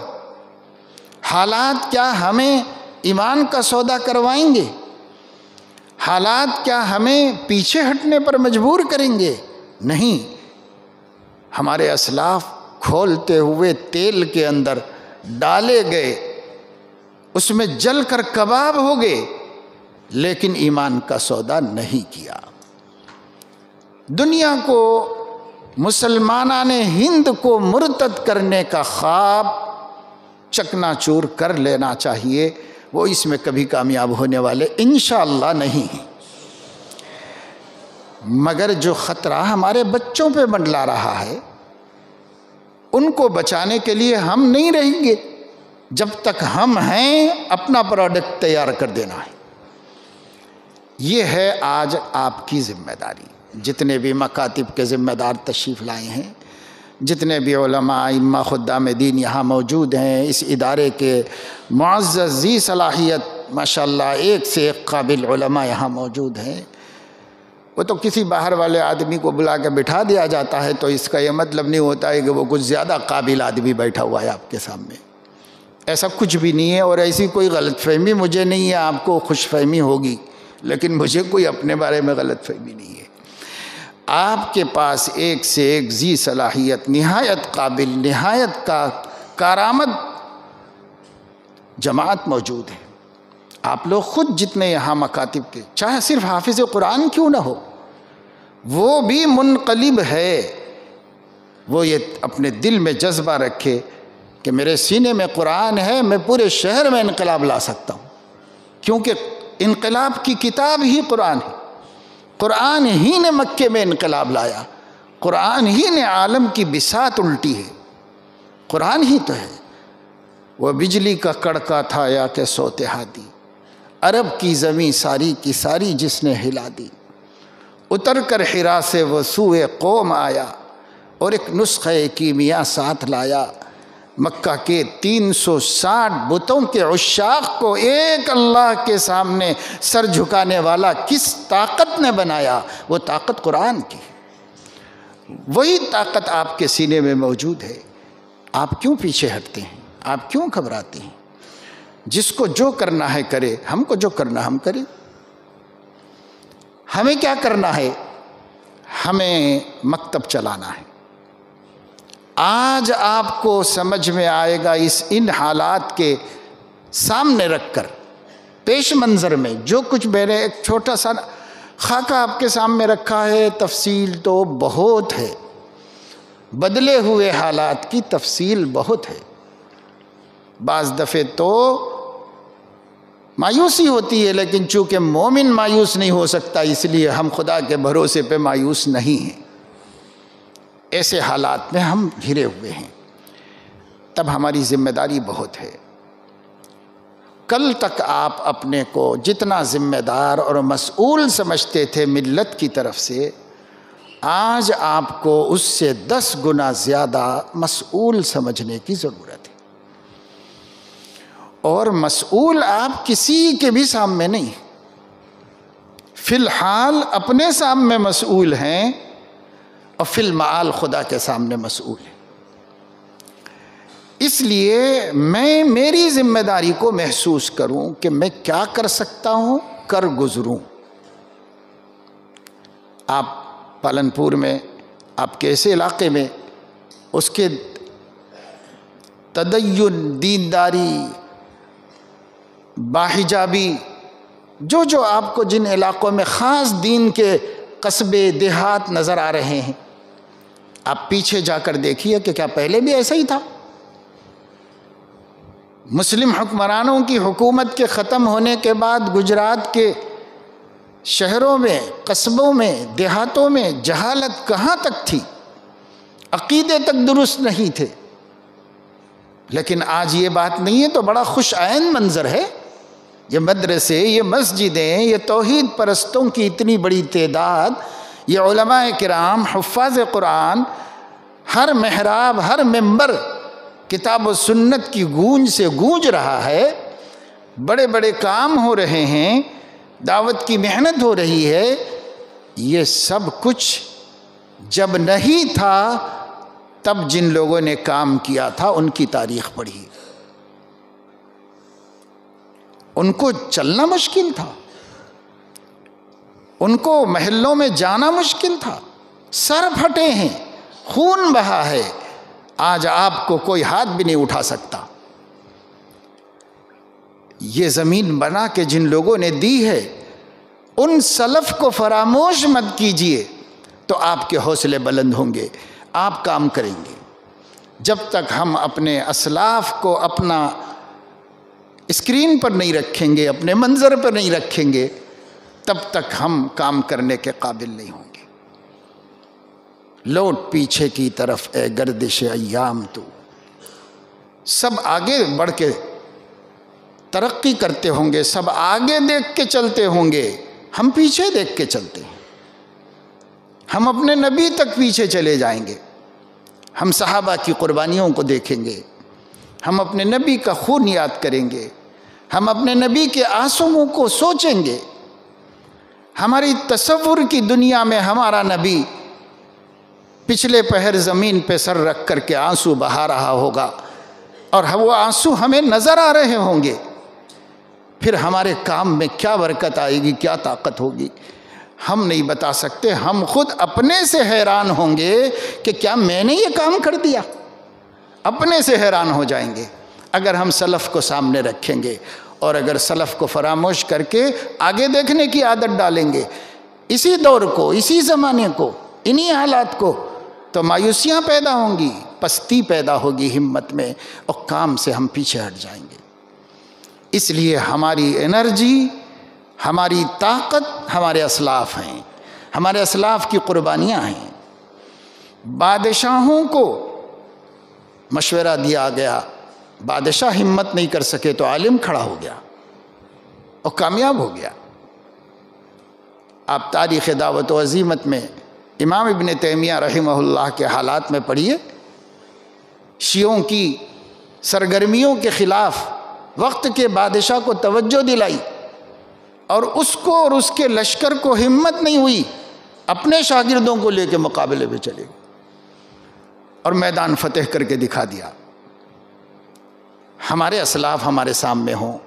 حالات کیا ہمیں ایمان کا سودا کروائیں گے؟ حالات کیا ہمیں پیچھے ہٹنے پر مجبور کریں گے؟ نہیں، ہمارے اسلاف کھولتے ہوئے تیل کے اندر ڈالے گئے، اس میں جل کر کباب ہو گئے، لیکن ایمان کا سودا نہیں کیا۔ دنیا کو، مسلمانان ہند کو مرتد کرنے کا خواب چکنا چور کر لینا چاہیے، وہ اس میں کبھی کامیاب ہونے والے انشاءاللہ نہیں ہیں۔ مگر جو خطرہ ہمارے بچوں پہ منڈلا رہا ہے، ان کو بچانے کے لیے ہم نہیں رہیں گے، جب تک ہم ہیں اپنا پروڈکٹ تیار کر دینا ہے۔ یہ ہے آج آپ کی ذمہ داری۔ جتنے بھی مکاتب کے ذمہ دار تشریف لائے ہیں، جتنے بھی علماء، ائمہ، خدام دین یہاں موجود ہیں، اس ادارے کے معزز ذی صلاحیت ماشاءاللہ ایک سے ایک قابل علماء یہاں موجود ہیں۔ وہ تو کسی باہر والے آدمی کو بلا کے بٹھا دیا جاتا ہے تو اس کا یہ مطلب نہیں ہوتا ہے کہ وہ کچھ زیادہ قابل آدمی بیٹھا ہوا ہے آپ کے سامنے، ایسا کچھ بھی نہیں ہے۔ اور ایسی کوئی غلط فہمی مجھے نہیں ہے، آپ کو خوش فہمی ہوگی، لیکن مجھے کوئی اپنے بارے میں غلط فہمی نہیں ہے۔ آپ کے پاس ایک سے ایک ذی صلاحیت، نہایت قابل، نہایت کارآمد جماعت موجود ہے۔ آپ لوگ خود جتنے یہاں مکاتب کے، چاہے صرف حافظ قرآن کیوں نہ ہو، وہ بھی منقلب ہے، وہ یہ اپنے دل میں جذبہ رکھے کہ میرے سینے میں قرآن ہے، میں پورے شہر میں انقلاب لا سکتا ہوں، کیونکہ انقلاب کی کتاب ہی قرآن ہے۔ قرآن ہی نے مکے میں انقلاب لایا، قرآن ہی نے عالم کی بساط الٹی ہے، قرآن ہی تو ہے۔ وہ بجلی کا کڑکا تھا یا کہ سوتے ہادی، عرب کی زمیں ساری کی ساری جس نے ہلا دی۔ اتر کر حرا سے وہ سوئے قوم آیا، اور ایک نسخہ کیمیا ساتھ لایا۔ مکہ کے 360 بتوں کے عشاق کو ایک اللہ کے سامنے سر جھکانے والا کس طاقت نے بنایا؟ وہ طاقت قرآن کی، وہی طاقت آپ کے سینے میں موجود ہے۔ آپ کیوں پیچھے ہٹتے ہیں؟ آپ کیوں گھبراتے ہیں؟ جس کو جو کرنا ہے کرے، ہم کو جو کرنا ہم کریں۔ ہمیں کیا کرنا ہے؟ ہمیں مکتب چلانا ہے۔ آج آپ کو سمجھ میں آئے گا ان حالات کے سامنے رکھ کر، پیش منظر میں جو کچھ میں نے ایک چھوٹا سا خاکہ آپ کے سامنے رکھا ہے، تفصیل تو بہت ہے، بدلے ہوئے حالات کی تفصیل بہت ہے۔ بعض دفعے تو مایوسی ہوتی ہے، لیکن چونکہ مومن مایوس نہیں ہو سکتا، اس لیے ہم خدا کے بھروسے پہ مایوس نہیں ہیں۔ ایسے حالات میں ہم گھرے ہوئے ہیں، تب ہماری ذمہ داری بہت ہے۔ کل تک آپ اپنے کو جتنا ذمہ دار اور مسئول سمجھتے تھے ملت کی طرف سے، آج آپ کو اس سے 10 گنا زیادہ مسئول سمجھنے کی ضرورت ہے۔ اور مسئول آپ کسی کے بھی سامنے نہیں، فی الحال اپنے سامنے مسئول ہیں، اور فی المعال خدا کے سامنے مسئول ہے۔ اس لیے میں میری ذمہ داری کو محسوس کروں کہ میں کیا کر سکتا ہوں، کر گزروں۔ آپ پالنپور میں، آپ کے ایسے علاقے میں، اس کے تدین، دینداری، باحجابی، جو آپ کو جن علاقوں میں خاص دین کے قصبے دیہات نظر آ رہے ہیں، آپ پیچھے جا کر دیکھیے کہ کیا پہلے بھی ایسا ہی تھا؟ مسلم حکمرانوں کی حکومت کے ختم ہونے کے بعد گجرات کے شہروں میں، قصبوں میں، دیہاتوں میں جہالت کہاں تک تھی؟ عقیدے تک درست نہیں تھے۔ لیکن آج یہ بات نہیں ہے تو بڑا خوش عین منظر ہے۔ یہ مدرسے، یہ مسجدیں، یہ توحید پرستوں کی اتنی بڑی تعداد، یہ علماء کرام، حفاظ قرآن، ہر محراب، ہر ممبر کتاب و سنت کی گونج سے گونج رہا ہے، بڑے بڑے کام ہو رہے ہیں، دعوت کی محنت ہو رہی ہے۔ یہ سب کچھ جب نہیں تھا، تب جن لوگوں نے کام کیا تھا ان کی تاریخ پڑھی، ان کو چلنا مشکل تھا، ان کو محلوں میں جانا مشکل تھا، سر پھٹے ہیں، خون بہا ہے۔ آج آپ کو کوئی ہاتھ بھی نہیں اٹھا سکتا۔ یہ زمین بنا کے جن لوگوں نے دی ہے، ان سلف کو فراموش مت کیجئے، تو آپ کے حوصلے بلند ہوں گے، آپ کام کریں گے۔ جب تک ہم اپنے اسلاف کو اپنا اسکرین پر نہیں رکھیں گے، اپنے منظر پر نہیں رکھیں گے، تب تک ہم کام کرنے کے قابل نہیں ہوں گے۔ لوٹ پیچھے کی طرف اے گردش ایام تو، سب آگے بڑھ کے ترقی کرتے ہوں گے، سب آگے دیکھ کے چلتے ہوں گے، ہم پیچھے دیکھ کے چلتے ہیں۔ ہم اپنے نبی تک پیچھے چلے جائیں گے، ہم صحابہ کی قربانیوں کو دیکھیں گے، ہم اپنے نبی کا خون یاد کریں گے، ہم اپنے نبی کے آنسوؤں کو سوچیں گے۔ ہماری تصور کی دنیا میں ہمارا نبی پچھلے پہر زمین پہ سر رکھ کر کے آنسو بہا رہا ہوگا، اور وہ آنسو ہمیں نظر آ رہے ہوں گے۔ پھر ہمارے کام میں کیا برکت آئے گی، کیا طاقت ہوگی، ہم نہیں بتا سکتے۔ ہم خود اپنے سے حیران ہوں گے کہ کیا میں نے یہ کام کر دیا، اپنے سے حیران ہو جائیں گے اگر ہم سلف کو سامنے رکھیں گے۔ اور اگر سلف کو فراموش کر کے آگے دیکھنے کی عادت ڈالیں گے، اسی دور کو، اسی زمانے کو، انہی حالات کو، تو مایوسیاں پیدا ہوں گی، پستی پیدا ہوگی ہمت میں، اور کام سے ہم پیچھے ہٹ جائیں گے۔ اس لیے ہماری انرجی، ہماری طاقت ہمارے اسلاف ہیں، ہمارے اسلاف کی قربانیاں ہیں۔ بادشاہوں کو مشورہ دیا گیا، بادشاہ ہمت نہیں کر سکے تو عالم کھڑا ہو گیا اور کامیاب ہو گیا۔ آپ تاریخ دعوت و عزیمت میں امام ابن تیمیہ رحمہ اللہ کے حالات میں پڑھیے، شیعوں کی سرگرمیوں کے خلاف وقت کے بادشاہ کو توجہ دلائی، اور اس کو اور اس کے لشکر کو ہمت نہیں ہوئی، اپنے شاگردوں کو لے کے مقابلے پہ چلے گئے اور میدان فتح کر کے دکھا دیا۔ ہمارے اسلاف ہمارے سامنے ہوں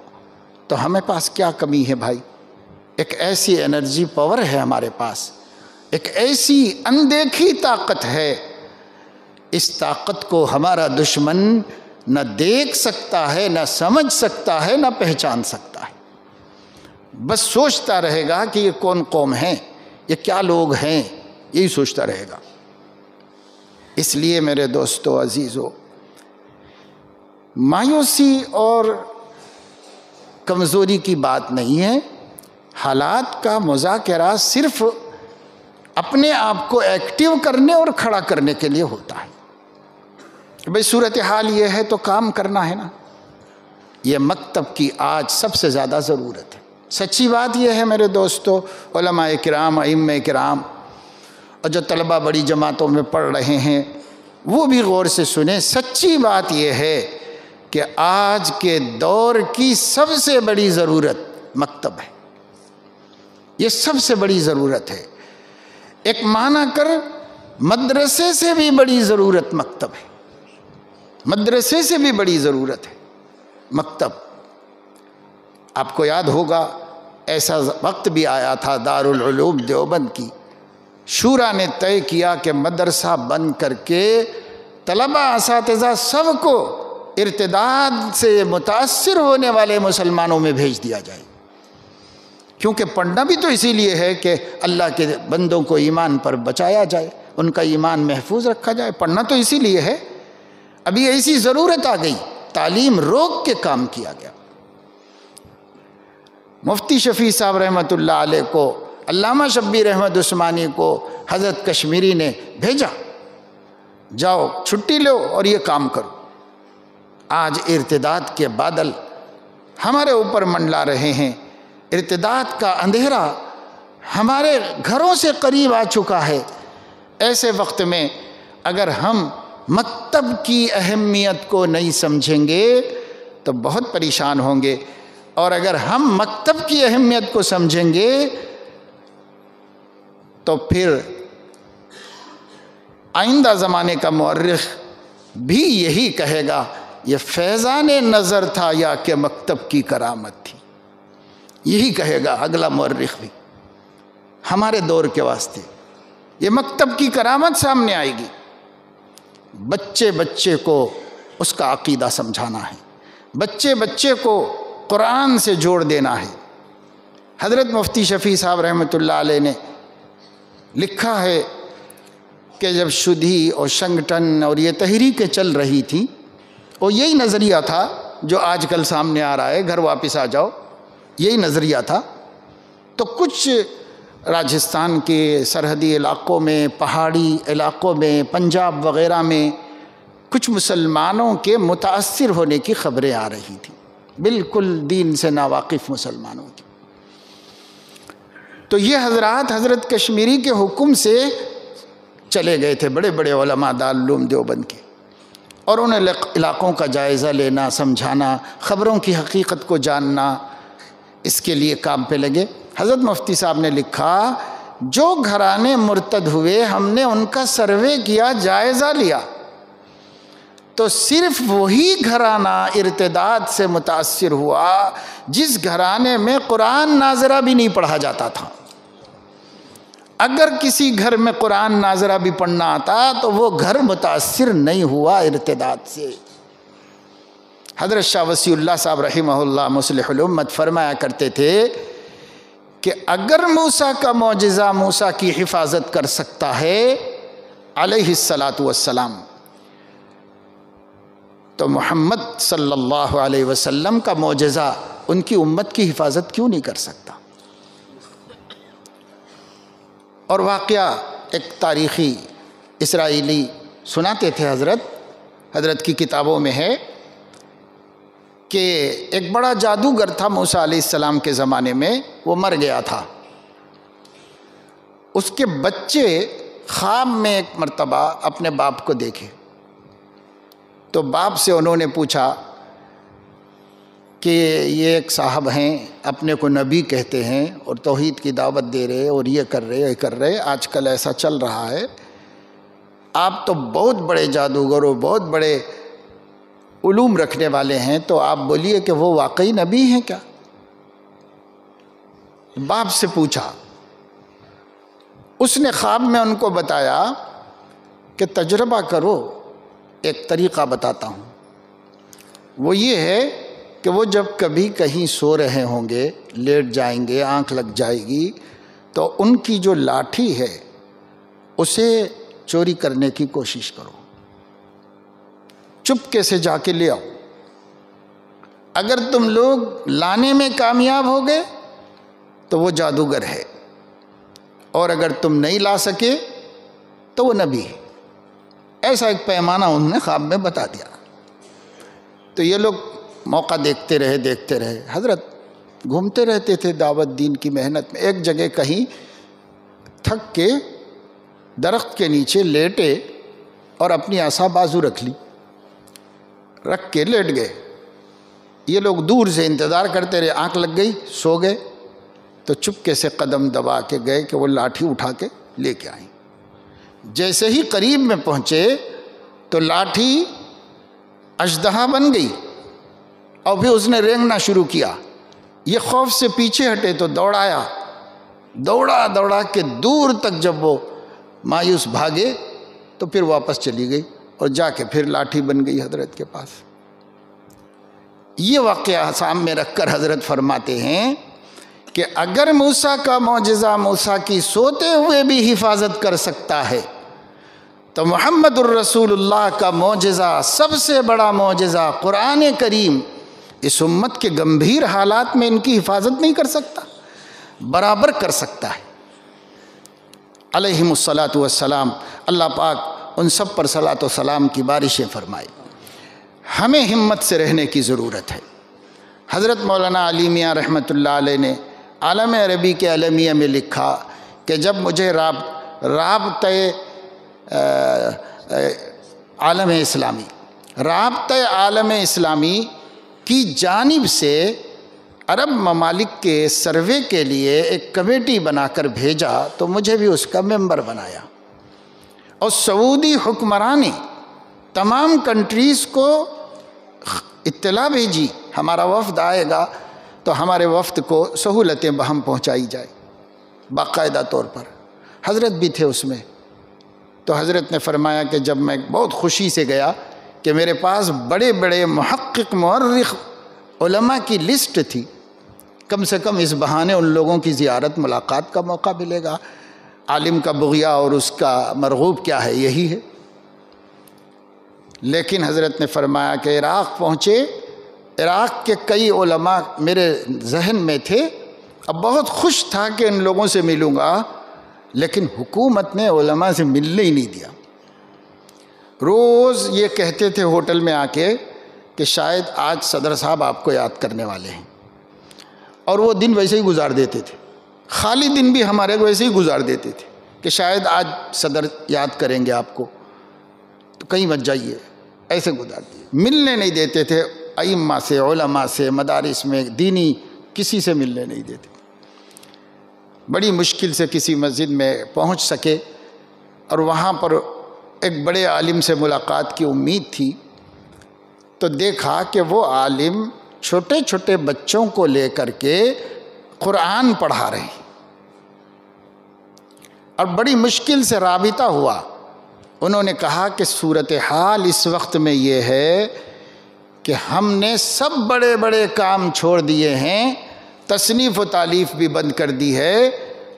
تو ہمیں پاس کیا کمی ہے بھائی؟ ایک ایسی انرجی پاور ہے ہمارے پاس، ایک ایسی اندیکھی طاقت ہے، اس طاقت کو ہمارا دشمن نہ دیکھ سکتا ہے، نہ سمجھ سکتا ہے، نہ پہچان سکتا ہے۔ بس سوچتا رہے گا کہ یہ کون قوم ہے، یہ کیا لوگ ہیں، یہی سوچتا رہے گا۔ اس لیے میرے دوستو عزیزو، مایوسی اور کمزوری کی بات نہیں ہے، حالات کا مذاکرہ صرف اپنے آپ کو ایکٹیو کرنے اور کھڑا کرنے کے لیے ہوتا ہے۔ بھئی صورتحال یہ ہے تو کام کرنا ہے نا۔ یہ مکتب کی آج سب سے زیادہ ضرورت ہے۔ سچی بات یہ ہے میرے دوستو، علماء کرام، ائمہ کرام، اور جو طلبہ بڑی جماعتوں میں پڑھ رہے ہیں وہ بھی غور سے سنیں، سچی بات یہ ہے کہ آج کے دور کی سب سے بڑی ضرورت مکتب ہے۔ یہ سب سے بڑی ضرورت ہے۔ ایک معنی کر مدرسے سے بھی بڑی ضرورت مکتب ہے، مدرسے سے بھی بڑی ضرورت ہے مکتب۔ آپ کو یاد ہوگا ایسا وقت بھی آیا تھا دارالعلوم دیوبند کی شورا نے طے کیا کہ مدرسہ بند کر کے طلبہ اساتذہ سب کو ارتداد سے متاثر ہونے والے مسلمانوں میں بھیج دیا جائے، کیونکہ پڑھنا بھی تو اسی لیے ہے کہ اللہ کے بندوں کو ایمان پر بچایا جائے، ان کا ایمان محفوظ رکھا جائے، پڑھنا تو اسی لیے ہے۔ ابھی ایسی ضرورت آ گئی، تعلیم روک کے کام کیا گیا۔ مفتی شفیع صاحب رحمۃ اللہ علیہ کو، علامہ شبیر احمد عثمانی کو حضرت کشمیری نے بھیجا، جاؤ چھٹی لو اور یہ کام کرو۔ آج ارتداد کے بادل ہمارے اوپر منڈلا رہے ہیں، ارتداد کا اندھیرا ہمارے گھروں سے قریب آ چکا ہے۔ ایسے وقت میں اگر ہم مکتب کی اہمیت کو نہیں سمجھیں گے تو بہت پریشان ہوں گے، اور اگر ہم مکتب کی اہمیت کو سمجھیں گے تو پھر آئندہ زمانے کا مورخ بھی یہی کہے گا، یہ فیضان نظر تھا یا کہ مکتب کی کرامت تھی، یہی کہے گا اگلا مورخ بھی ہمارے دور کے واسطے۔ یہ مکتب کی کرامت سامنے آئے گی۔ بچے بچے کو اس کا عقیدہ سمجھانا ہے، بچے بچے کو قرآن سے جوڑ دینا ہے۔ حضرت مفتی شفیع صاحب رحمۃ اللہ علیہ نے لکھا ہے کہ جب شدھی اور شنگٹن اور یہ تحریکیں چل رہی تھیں، اور یہی نظریہ تھا جو آج کل سامنے آ رہا ہے، گھر واپس آ جاؤ، یہی نظریہ تھا، تو کچھ راجستھان کے سرحدی علاقوں میں، پہاڑی علاقوں میں، پنجاب وغیرہ میں کچھ مسلمانوں کے متاثر ہونے کی خبریں آ رہی تھیں، بالکل دین سے ناواقف مسلمانوں کی۔ تو یہ حضرات حضرت کشمیری کے حکم سے چلے گئے تھے، بڑے بڑے علماء دارالعلوم دیوبند کے، اور ان علاقوں کا جائزہ لینا، سمجھانا، خبروں کی حقیقت کو جاننا، اس کے لیے کام پہ لگے۔ حضرت مفتی صاحب نے لکھا، جو گھرانے مرتد ہوئے ہم نے ان کا سروے کیا، جائزہ لیا، تو صرف وہی گھرانہ ارتداد سے متاثر ہوا جس گھرانے میں قرآن ناظرہ بھی نہیں پڑھا جاتا تھا۔ اگر کسی گھر میں قرآن ناظرہ بھی پڑھنا آتا تو وہ گھر متاثر نہیں ہوا ارتداد سے۔ حضرت شاہ وصی اللہ صاحب رحمہ اللہ مصلح الامت فرمایا کرتے تھے کہ اگر موسیٰ کا معجزہ موسیٰ کی حفاظت کر سکتا ہے علیہ الصلاۃ والسلام، تو محمد صلی اللہ علیہ وسلم کا معجزہ ان کی امت کی حفاظت کیوں نہیں کر سکتا؟ اور واقعہ ایک تاریخی اسرائیلی سناتے تھے حضرت کی کتابوں میں ہے کہ ایک بڑا جادوگر تھا موسیٰ علیہ السلام کے زمانے میں، وہ مر گیا تھا۔ اس کے بچے خواب میں ایک مرتبہ اپنے باپ کو دیکھے، تو باپ سے انہوں نے پوچھا کہ یہ ایک صاحب ہیں، اپنے کو نبی کہتے ہیں اور توحید کی دعوت دے رہے اور یہ کر رہے، آج کل ایسا چل رہا ہے، آپ تو بہت بڑے جادوگر اور بہت بڑے علوم رکھنے والے ہیں، تو آپ بولیے کہ وہ واقعی نبی ہیں کیا؟ باپ سے پوچھا، اس نے خواب میں ان کو بتایا کہ تجربہ کرو، ایک طریقہ بتاتا ہوں، وہ یہ ہے کہ وہ جب کبھی کہیں سو رہے ہوں گے، لیٹ جائیں گے، آنکھ لگ جائے گی، تو ان کی جو لاٹھی ہے اسے چوری کرنے کی کوشش کرو، چپکے سے جا کے لے آؤ، اگر تم لوگ لانے میں کامیاب ہو گئے تو وہ جادوگر ہے، اور اگر تم نہیں لا سکے تو وہ نبی ہے۔ ایسا ایک پیمانہ انہوں نے خواب میں بتا دیا۔ تو یہ لوگ موقع دیکھتے رہے، حضرت گھومتے رہتے تھے دعوت دین کی محنت میں، ایک جگہ کہیں تھک کے درخت کے نیچے لیٹے اور اپنی عصا بازو رکھ کے لیٹ گئے۔ یہ لوگ دور سے انتظار کرتے رہے، آنکھ لگ گئی، سو گئے، تو چپکے سے قدم دبا کے گئے کہ وہ لاٹھی اٹھا کے لے کے آئیں۔ جیسے ہی قریب میں پہنچے تو لاٹھی اژدہا بن گئی اور پھر اس نے رینگنا شروع کیا۔ یہ خوف سے پیچھے ہٹے تو دوڑا کے دور تک جب وہ مایوس بھاگے تو پھر واپس چلی گئی اور جا کے پھر لاٹھی بن گئی حضرت کے پاس۔ یہ واقعہ سامنے رکھ کر حضرت فرماتے ہیں کہ اگر موسیٰ کا معجزہ موسیٰ کی سوتے ہوئے بھی حفاظت کر سکتا ہے تو محمد الرسول اللہ کا معجزہ، سب سے بڑا معجزہ قرآن کریم، اس امت کے گمبھیر حالات میں ان کی حفاظت نہیں کر سکتا، برابر کر سکتا ہے۔ علیہم الصلاۃ والسلام، اللہ پاک ان سب پر صلاۃ و سلام کی بارشیں فرمائے۔ ہمیں ہمت سے رہنے کی ضرورت ہے۔ حضرت مولانا علی میاں رحمۃ اللہ علیہ نے عالم عربی کے عالمیہ میں لکھا کہ جب مجھے رابطہ عالم اسلامی کی جانب سے عرب ممالک کے سروے کے لیے ایک کمیٹی بنا کر بھیجا تو مجھے بھی اس کا ممبر بنایا، اور سعودی حکمران نے تمام کنٹریز کو اطلاع بھیجی ہمارا وفد آئے گا تو ہمارے وفد کو سہولتیں بہم پہنچائی جائے باقاعدہ طور پر۔ حضرت بھی تھے اس میں، تو حضرت نے فرمایا کہ جب میں بہت خوشی سے گیا کہ میرے پاس بڑے بڑے محقق مورخ علماء کی لسٹ تھی، کم سے کم اس بہانے ان لوگوں کی زیارت ملاقات کا موقع ملے گا۔ عالم کا بغیہ اور اس کا مرغوب کیا ہے؟ یہی ہے۔ لیکن حضرت نے فرمایا کہ عراق پہنچے، عراق کے کئی علماء میرے ذہن میں تھے، اب بہت خوش تھا کہ ان لوگوں سے ملوں گا، لیکن حکومت نے علماء سے ملنے ہی نہیں دیا۔ روز یہ کہتے تھے ہوٹل میں آ کے کہ شاید آج صدر صاحب آپ کو یاد کرنے والے ہیں، اور وہ دن ویسے ہی گزار دیتے تھے، خالی دن بھی ہمارے کو ویسے ہی گزار دیتے تھے کہ شاید آج صدر یاد کریں گے آپ کو، تو کہیں مت جائیے، ایسے گزار دیے۔ ملنے نہیں دیتے تھے ائمہ سے، علماء سے، مدارس میں دینی کسی سے ملنے نہیں دیتے۔ بڑی مشکل سے کسی مسجد میں پہنچ سکے اور وہاں پر ایک بڑے عالم سے ملاقات کی امید تھی، تو دیکھا کہ وہ عالم چھوٹے چھوٹے بچوں کو لے کر کے قرآن پڑھا رہے ہیں، اور بڑی مشکل سے رابطہ ہوا۔ انہوں نے کہا کہ صورتحال اس وقت میں یہ ہے کہ ہم نے سب بڑے بڑے کام چھوڑ دیے ہیں، تصنیف و تالیف بھی بند کر دی ہے،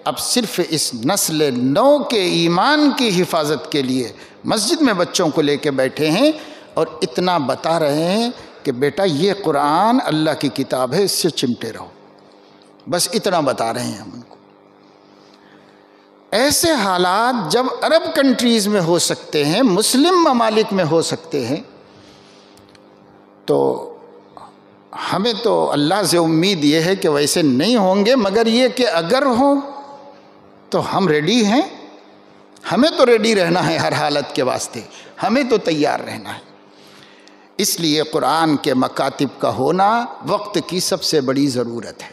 اب صرف اس نسل نو کے ایمان کی حفاظت کے لیے مسجد میں بچوں کو لے کے بیٹھے ہیں، اور اتنا بتا رہے ہیں کہ بیٹا یہ قرآن اللہ کی کتاب ہے، اس سے چمٹے رہو، بس اتنا بتا رہے ہیں ہم ان کو۔ ایسے حالات جب عرب کنٹریز میں ہو سکتے ہیں، مسلم ممالک میں ہو سکتے ہیں، تو ہمیں تو اللہ سے امید یہ ہے کہ ویسے نہیں ہوں گے، مگر یہ کہ اگر ہوں تو ہم ریڈی ہیں. ہمیں تو ریڈی رہنا ہے ہر حالت کے واسطے، ہمیں تو تیار رہنا ہے. اس لیے قرآن کے مکاتب کا ہونا وقت کی سب سے بڑی ضرورت ہے.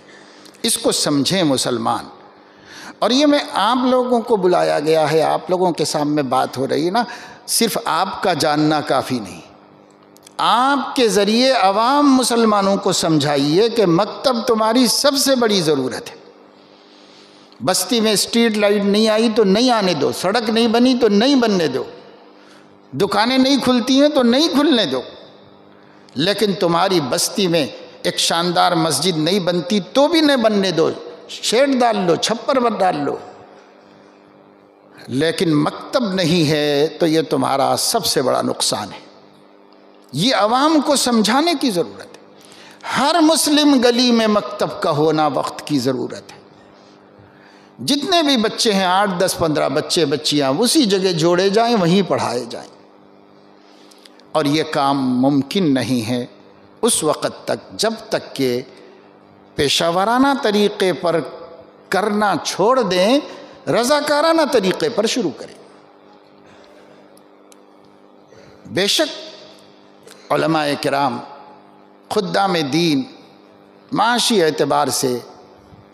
اس کو سمجھیں مسلمان. اور یہ میں آپ لوگوں کو بلایا گیا ہے، آپ لوگوں کے سامنے بات ہو رہی ہے نا، صرف آپ کا جاننا کافی نہیں، آپ کے ذریعے عوام مسلمانوں کو سمجھائیے کہ مکتب تمہاری سب سے بڑی ضرورت ہے. بستی میں اسٹریٹ لائٹ نہیں آئی تو نہیں آنے دو، سڑک نہیں بنی تو نہیں بننے دو، دکانیں نہیں کھلتی ہیں تو نہیں کھلنے دو، لیکن تمہاری بستی میں ایک شاندار مسجد نہیں بنتی تو بھی نہیں بننے دو، شیڈ ڈال لو، چھپر ڈال لو، لیکن مکتب نہیں ہے تو یہ تمہارا سب سے بڑا نقصان ہے. یہ عوام کو سمجھانے کی ضرورت ہے. ہر مسلم گلی میں مکتب کا ہونا وقت کی ضرورت ہے. جتنے بھی بچے ہیں 8 10 15 بچے بچیاں اسی جگہ جوڑے جائیں، وہیں پڑھائے جائیں. اور یہ کام ممکن نہیں ہے اس وقت تک جب تک کہ پیشہ ورانہ طریقے پر کرنا چھوڑ دیں، رضاکارانہ طریقے پر شروع کریں. بے شک علماء کرام خدام دین معاشی اعتبار سے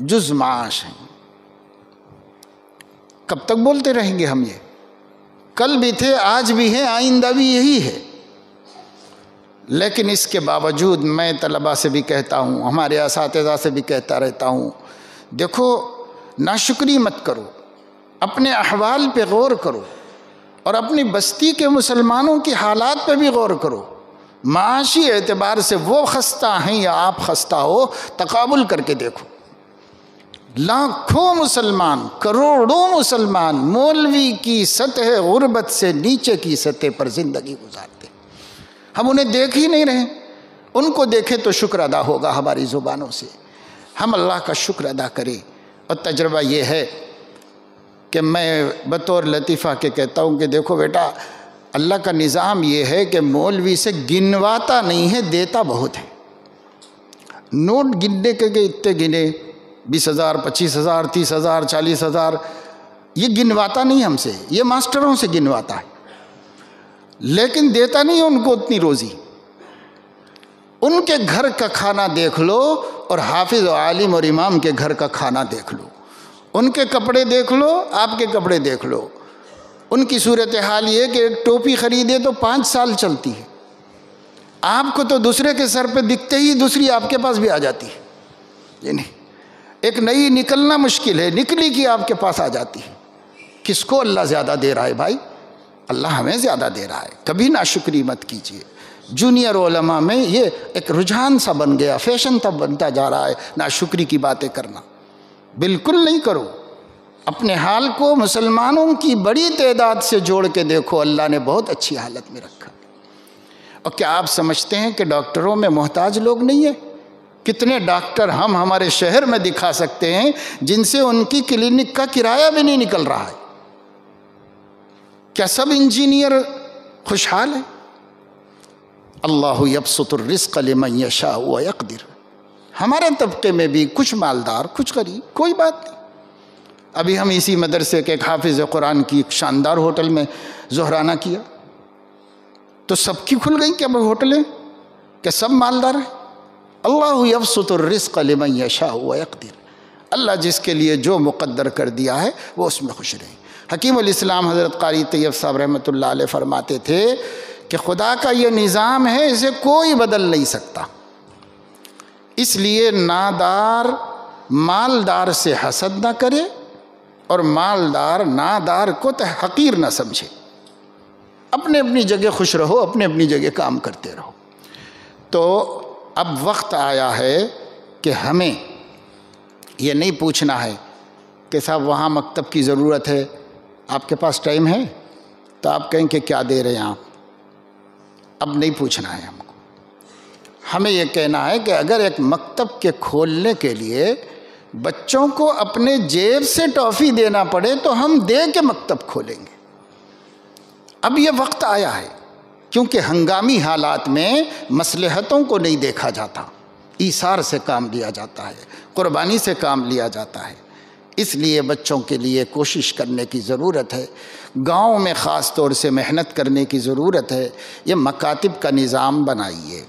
جز معاش ہیں. کب تک بولتے رہیں گے ہم؟ یہ کل بھی تھے، آج بھی ہیں، آئندہ بھی یہی ہے. لیکن اس کے باوجود میں طلباء سے بھی کہتا ہوں، ہمارے اساتذہ سے بھی کہتا رہتا ہوں، دیکھو ناشکری مت کرو، اپنے احوال پہ غور کرو اور اپنی بستی کے مسلمانوں کی حالات پہ بھی غور کرو. معاشی اعتبار سے وہ خستہ ہیں یا آپ خستہ ہو، تقابل کر کے دیکھو. لاکھوں مسلمان، کروڑوں مسلمان مولوی کی سطح غربت سے نیچے کی سطح پر زندگی گزارتے. ہم انہیں دیکھ ہی نہیں رہے. ان کو دیکھیں تو شکر ادا ہوگا ہماری زبانوں سے. ہم اللہ کا شکر ادا کریں. اور تجربہ یہ ہے کہ میں بطور لطیفہ کے کہتا ہوں کہ دیکھو بیٹا، اللہ کا نظام یہ ہے کہ مولوی سے گنواتا نہیں ہے، دیتا بہت ہے. نوٹ گننے کے اتنے گنے، 20,000 25,000 30,000 40,000، یہ گنواتا نہیں ہم سے، یہ ماسٹروں سے گنواتا ہے، لیکن دیتا نہیں ان کو اتنی روزی. ان کے گھر کا کھانا دیکھ لو اور حافظ و عالم اور امام کے گھر کا کھانا دیکھ لو. ان کے کپڑے دیکھ لو، آپ کے کپڑے دیکھ لو. ان کی صورتحال یہ کہ ایک ٹوپی خریدے تو 5 سال چلتی ہے. آپ کو تو دوسرے کے سر پہ دکھتے ہی دوسری آپ کے پاس بھی آ جاتی ہے. یعنی ایک نئی نکلنا مشکل ہے، نکلی کی آپ کے پاس آ جاتی ہے. کس کو اللہ زیادہ دے رہا ہے بھائی؟ اللہ ہمیں زیادہ دے رہا ہے. کبھی ناشکری مت کیجیے. جونیئر علماء میں یہ ایک رجحان سا بن گیا، فیشن تب بنتا جا رہا ہے ناشکری کی باتیں کرنا. بالکل نہیں کرو. اپنے حال کو مسلمانوں کی بڑی تعداد سے جوڑ کے دیکھو، اللہ نے بہت اچھی حالت میں رکھا. اور کیا آپ سمجھتے ہیں کہ ڈاکٹروں میں محتاج لوگ نہیں ہیں؟ کتنے ڈاکٹر ہم ہمارے شہر میں دکھا سکتے ہیں جن سے ان کی کلینک کا کرایہ بھی نہیں نکل رہا ہے. کیا سب انجینئر خوشحال ہیں؟ اللہ یبسط الرزق لمن یشاء ویقدر. ہمارے طبقے میں بھی کچھ مالدار، کچھ غریب، کوئی بات نہیں. ابھی ہم اسی مدرسے کے ایک حافظ قرآن کی ایک شاندار ہوٹل میں ظہرانہ کیا تو سب کی کھل گئی کیا ہوٹلیں کہ سب مالدار ہیں. اللہ یبسط الرزق لمن یشاء ویقدر. اللہ جس کے لیے جو مقدر کر دیا ہے وہ اس میں خوش رہے. حکیم الاسلام حضرت قاری طیب صاحب رحمۃ اللہ علیہ فرماتے تھے کہ خدا کا یہ نظام ہے، اسے کوئی بدل نہیں سکتا. اس لیے نادار مالدار سے حسد نہ کرے اور مالدار نادار کو حقیر نہ سمجھے. اپنے اپنی جگہ خوش رہو، اپنے اپنی جگہ کام کرتے رہو. تو اب وقت آیا ہے کہ ہمیں یہ نہیں پوچھنا ہے کہ صاحب وہاں مکتب کی ضرورت ہے، آپ کے پاس ٹائم ہے؟ تو آپ کہیں کہ کیا دے رہے ہیں آپ. اب نہیں پوچھنا ہے ہم کو. ہمیں یہ کہنا ہے کہ اگر ایک مکتب کے کھولنے کے لیے بچوں کو اپنے جیب سے ٹافی دینا پڑے تو ہم دے کے مکتب کھولیں گے. اب یہ وقت آیا ہے. کیونکہ ہنگامی حالات میں مصلحتوں کو نہیں دیکھا جاتا، ایثار سے کام لیا جاتا ہے، قربانی سے کام لیا جاتا ہے۔ اس لیے بچوں کے لیے کوشش کرنے کی ضرورت ہے، گاؤں میں خاص طور سے محنت کرنے کی ضرورت ہے۔ یہ مکاتب کا نظام بنائیے۔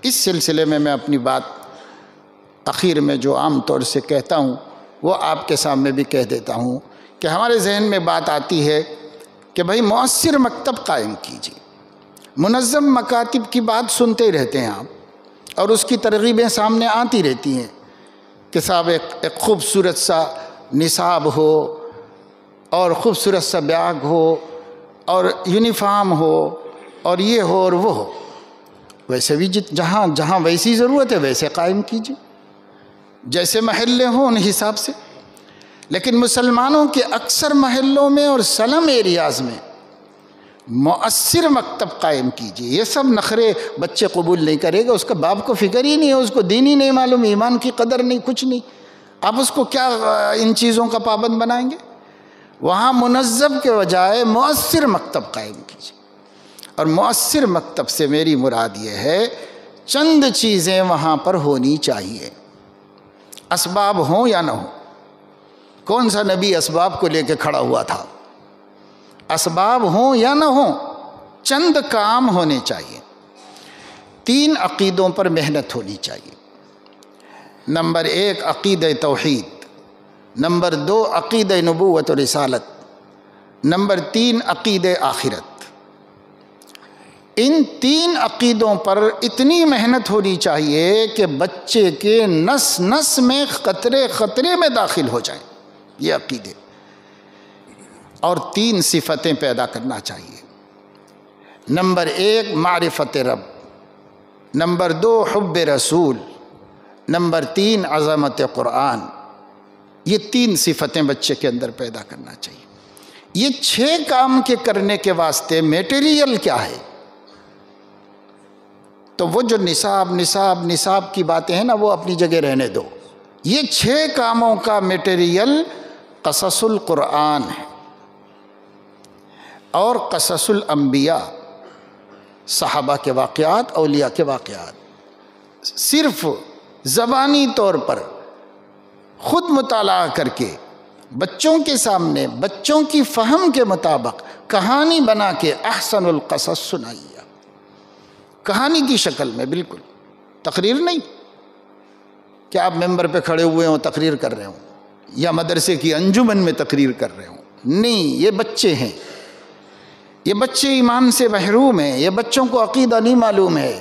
اس سلسلے میں اپنی بات اخیر میں جو عام طور سے کہتا ہوں وہ آپ کے سامنے بھی کہہ دیتا ہوں کہ ہمارے ذہن میں بات آتی ہے کہ بھائی مؤثر مکتب قائم کیجیے۔ منظم مکاتب کی بات سنتے رہتے ہیں آپ، اور اس کی ترغیبیں سامنے آتی رہتی ہیں کہ صاحب ایک خوبصورت سا نصاب ہو، اور خوبصورت سا بیاگ ہو، اور یونیفارم ہو، اور یہ ہو اور وہ ہو۔ ویسے بھی جہاں جہاں ویسی ضرورت ہے ویسے قائم کیجیے، جیسے محلے ہوں ان حساب سے۔ لیکن مسلمانوں کے اکثر محلوں میں اور سلم ایریاز میں مؤثر مکتب قائم کیجیے۔ یہ سب نخرے بچے قبول نہیں کرے گا، اس کا باپ کو فکر ہی نہیں ہے، اس کو دین ہی نہیں معلوم، ایمان کی قدر نہیں، کچھ نہیں، آپ اس کو کیا ان چیزوں کا پابند بنائیں گے؟ وہاں منظم کے بجائے مؤثر مکتب قائم کیجیے۔ اور مؤثر مکتب سے میری مراد یہ ہے چند چیزیں وہاں پر ہونی چاہیے، اسباب ہوں یا نہ ہوں۔ کون سا نبی اسباب کو لے کے کھڑا ہوا تھا؟ اسباب ہوں یا نہ ہوں، چند کام ہونے چاہیے۔ 3 عقیدوں پر محنت ہونی چاہیے۔ نمبر 1 عقیدہ توحید، نمبر 2 عقیدہ نبوت و رسالت، نمبر 3 عقیدہ آخرت۔ ان 3 عقیدوں پر اتنی محنت ہونی چاہیے کہ بچے کے نس نس میں قطرے قطرے میں داخل ہو جائیں یہ عقیدے، اور 3 صفتیں پیدا کرنا چاہیے۔ نمبر 1 معرفت رب، نمبر 2 حب رسول، نمبر 3 عظمت قرآن۔ یہ 3 صفتیں بچے کے اندر پیدا کرنا چاہیے۔ یہ 6 کام کے کرنے کے واسطے میٹیریل کیا ہے؟ تو وہ جو نصاب کی باتیں ہیں نا وہ اپنی جگہ رہنے دو۔ یہ 6 کاموں کا میٹیریل قصص القرآن ہے اور قصص الانبیاء، صحابہ کے واقعات، اولیاء کے واقعات۔ صرف زبانی طور پر خود مطالعہ کر کے بچوں کے سامنے بچوں کی فہم کے مطابق کہانی بنا کے احسن القصص سنائیے، کہانی کی شکل میں، بالکل تقریر نہیں کہ آپ ممبر پہ کھڑے ہوئے ہوں تقریر کر رہے ہوں، یا مدرسے کی انجمن میں تقریر کر رہے ہوں۔ نہیں، یہ بچے ہیں، یہ بچے ایمان سے محروم ہیں، یہ بچوں کو عقیدہ نہیں معلوم ہے۔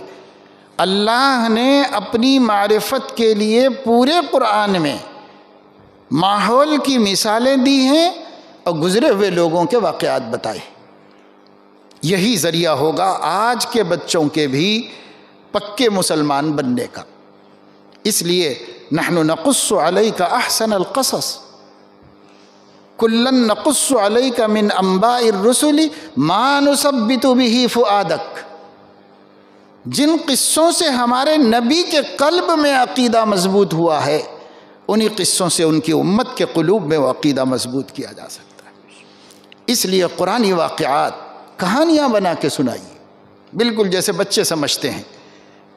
اللہ نے اپنی معرفت کے لیے پورے قرآن میں ماحول کی مثالیں دی ہیں اور گزرے ہوئے لوگوں کے واقعات بتائے۔ یہی ذریعہ ہوگا آج کے بچوں کے بھی پکے مسلمان بننے کا۔ اس لیے نحن نقص علیک احسن القصص کلن نقص علیک من انباء الرسل ما نثبت به فؤادک۔ جن قصوں سے ہمارے نبی کے قلب میں عقیدہ مضبوط ہوا ہے، انہی قصوں سے ان کی امت کے قلوب میں وہ عقیدہ مضبوط کیا جا سکتا ہے۔ اس لیے قرآنی واقعات کہانیاں بنا کے سنائیے، بالکل جیسے بچے سمجھتے ہیں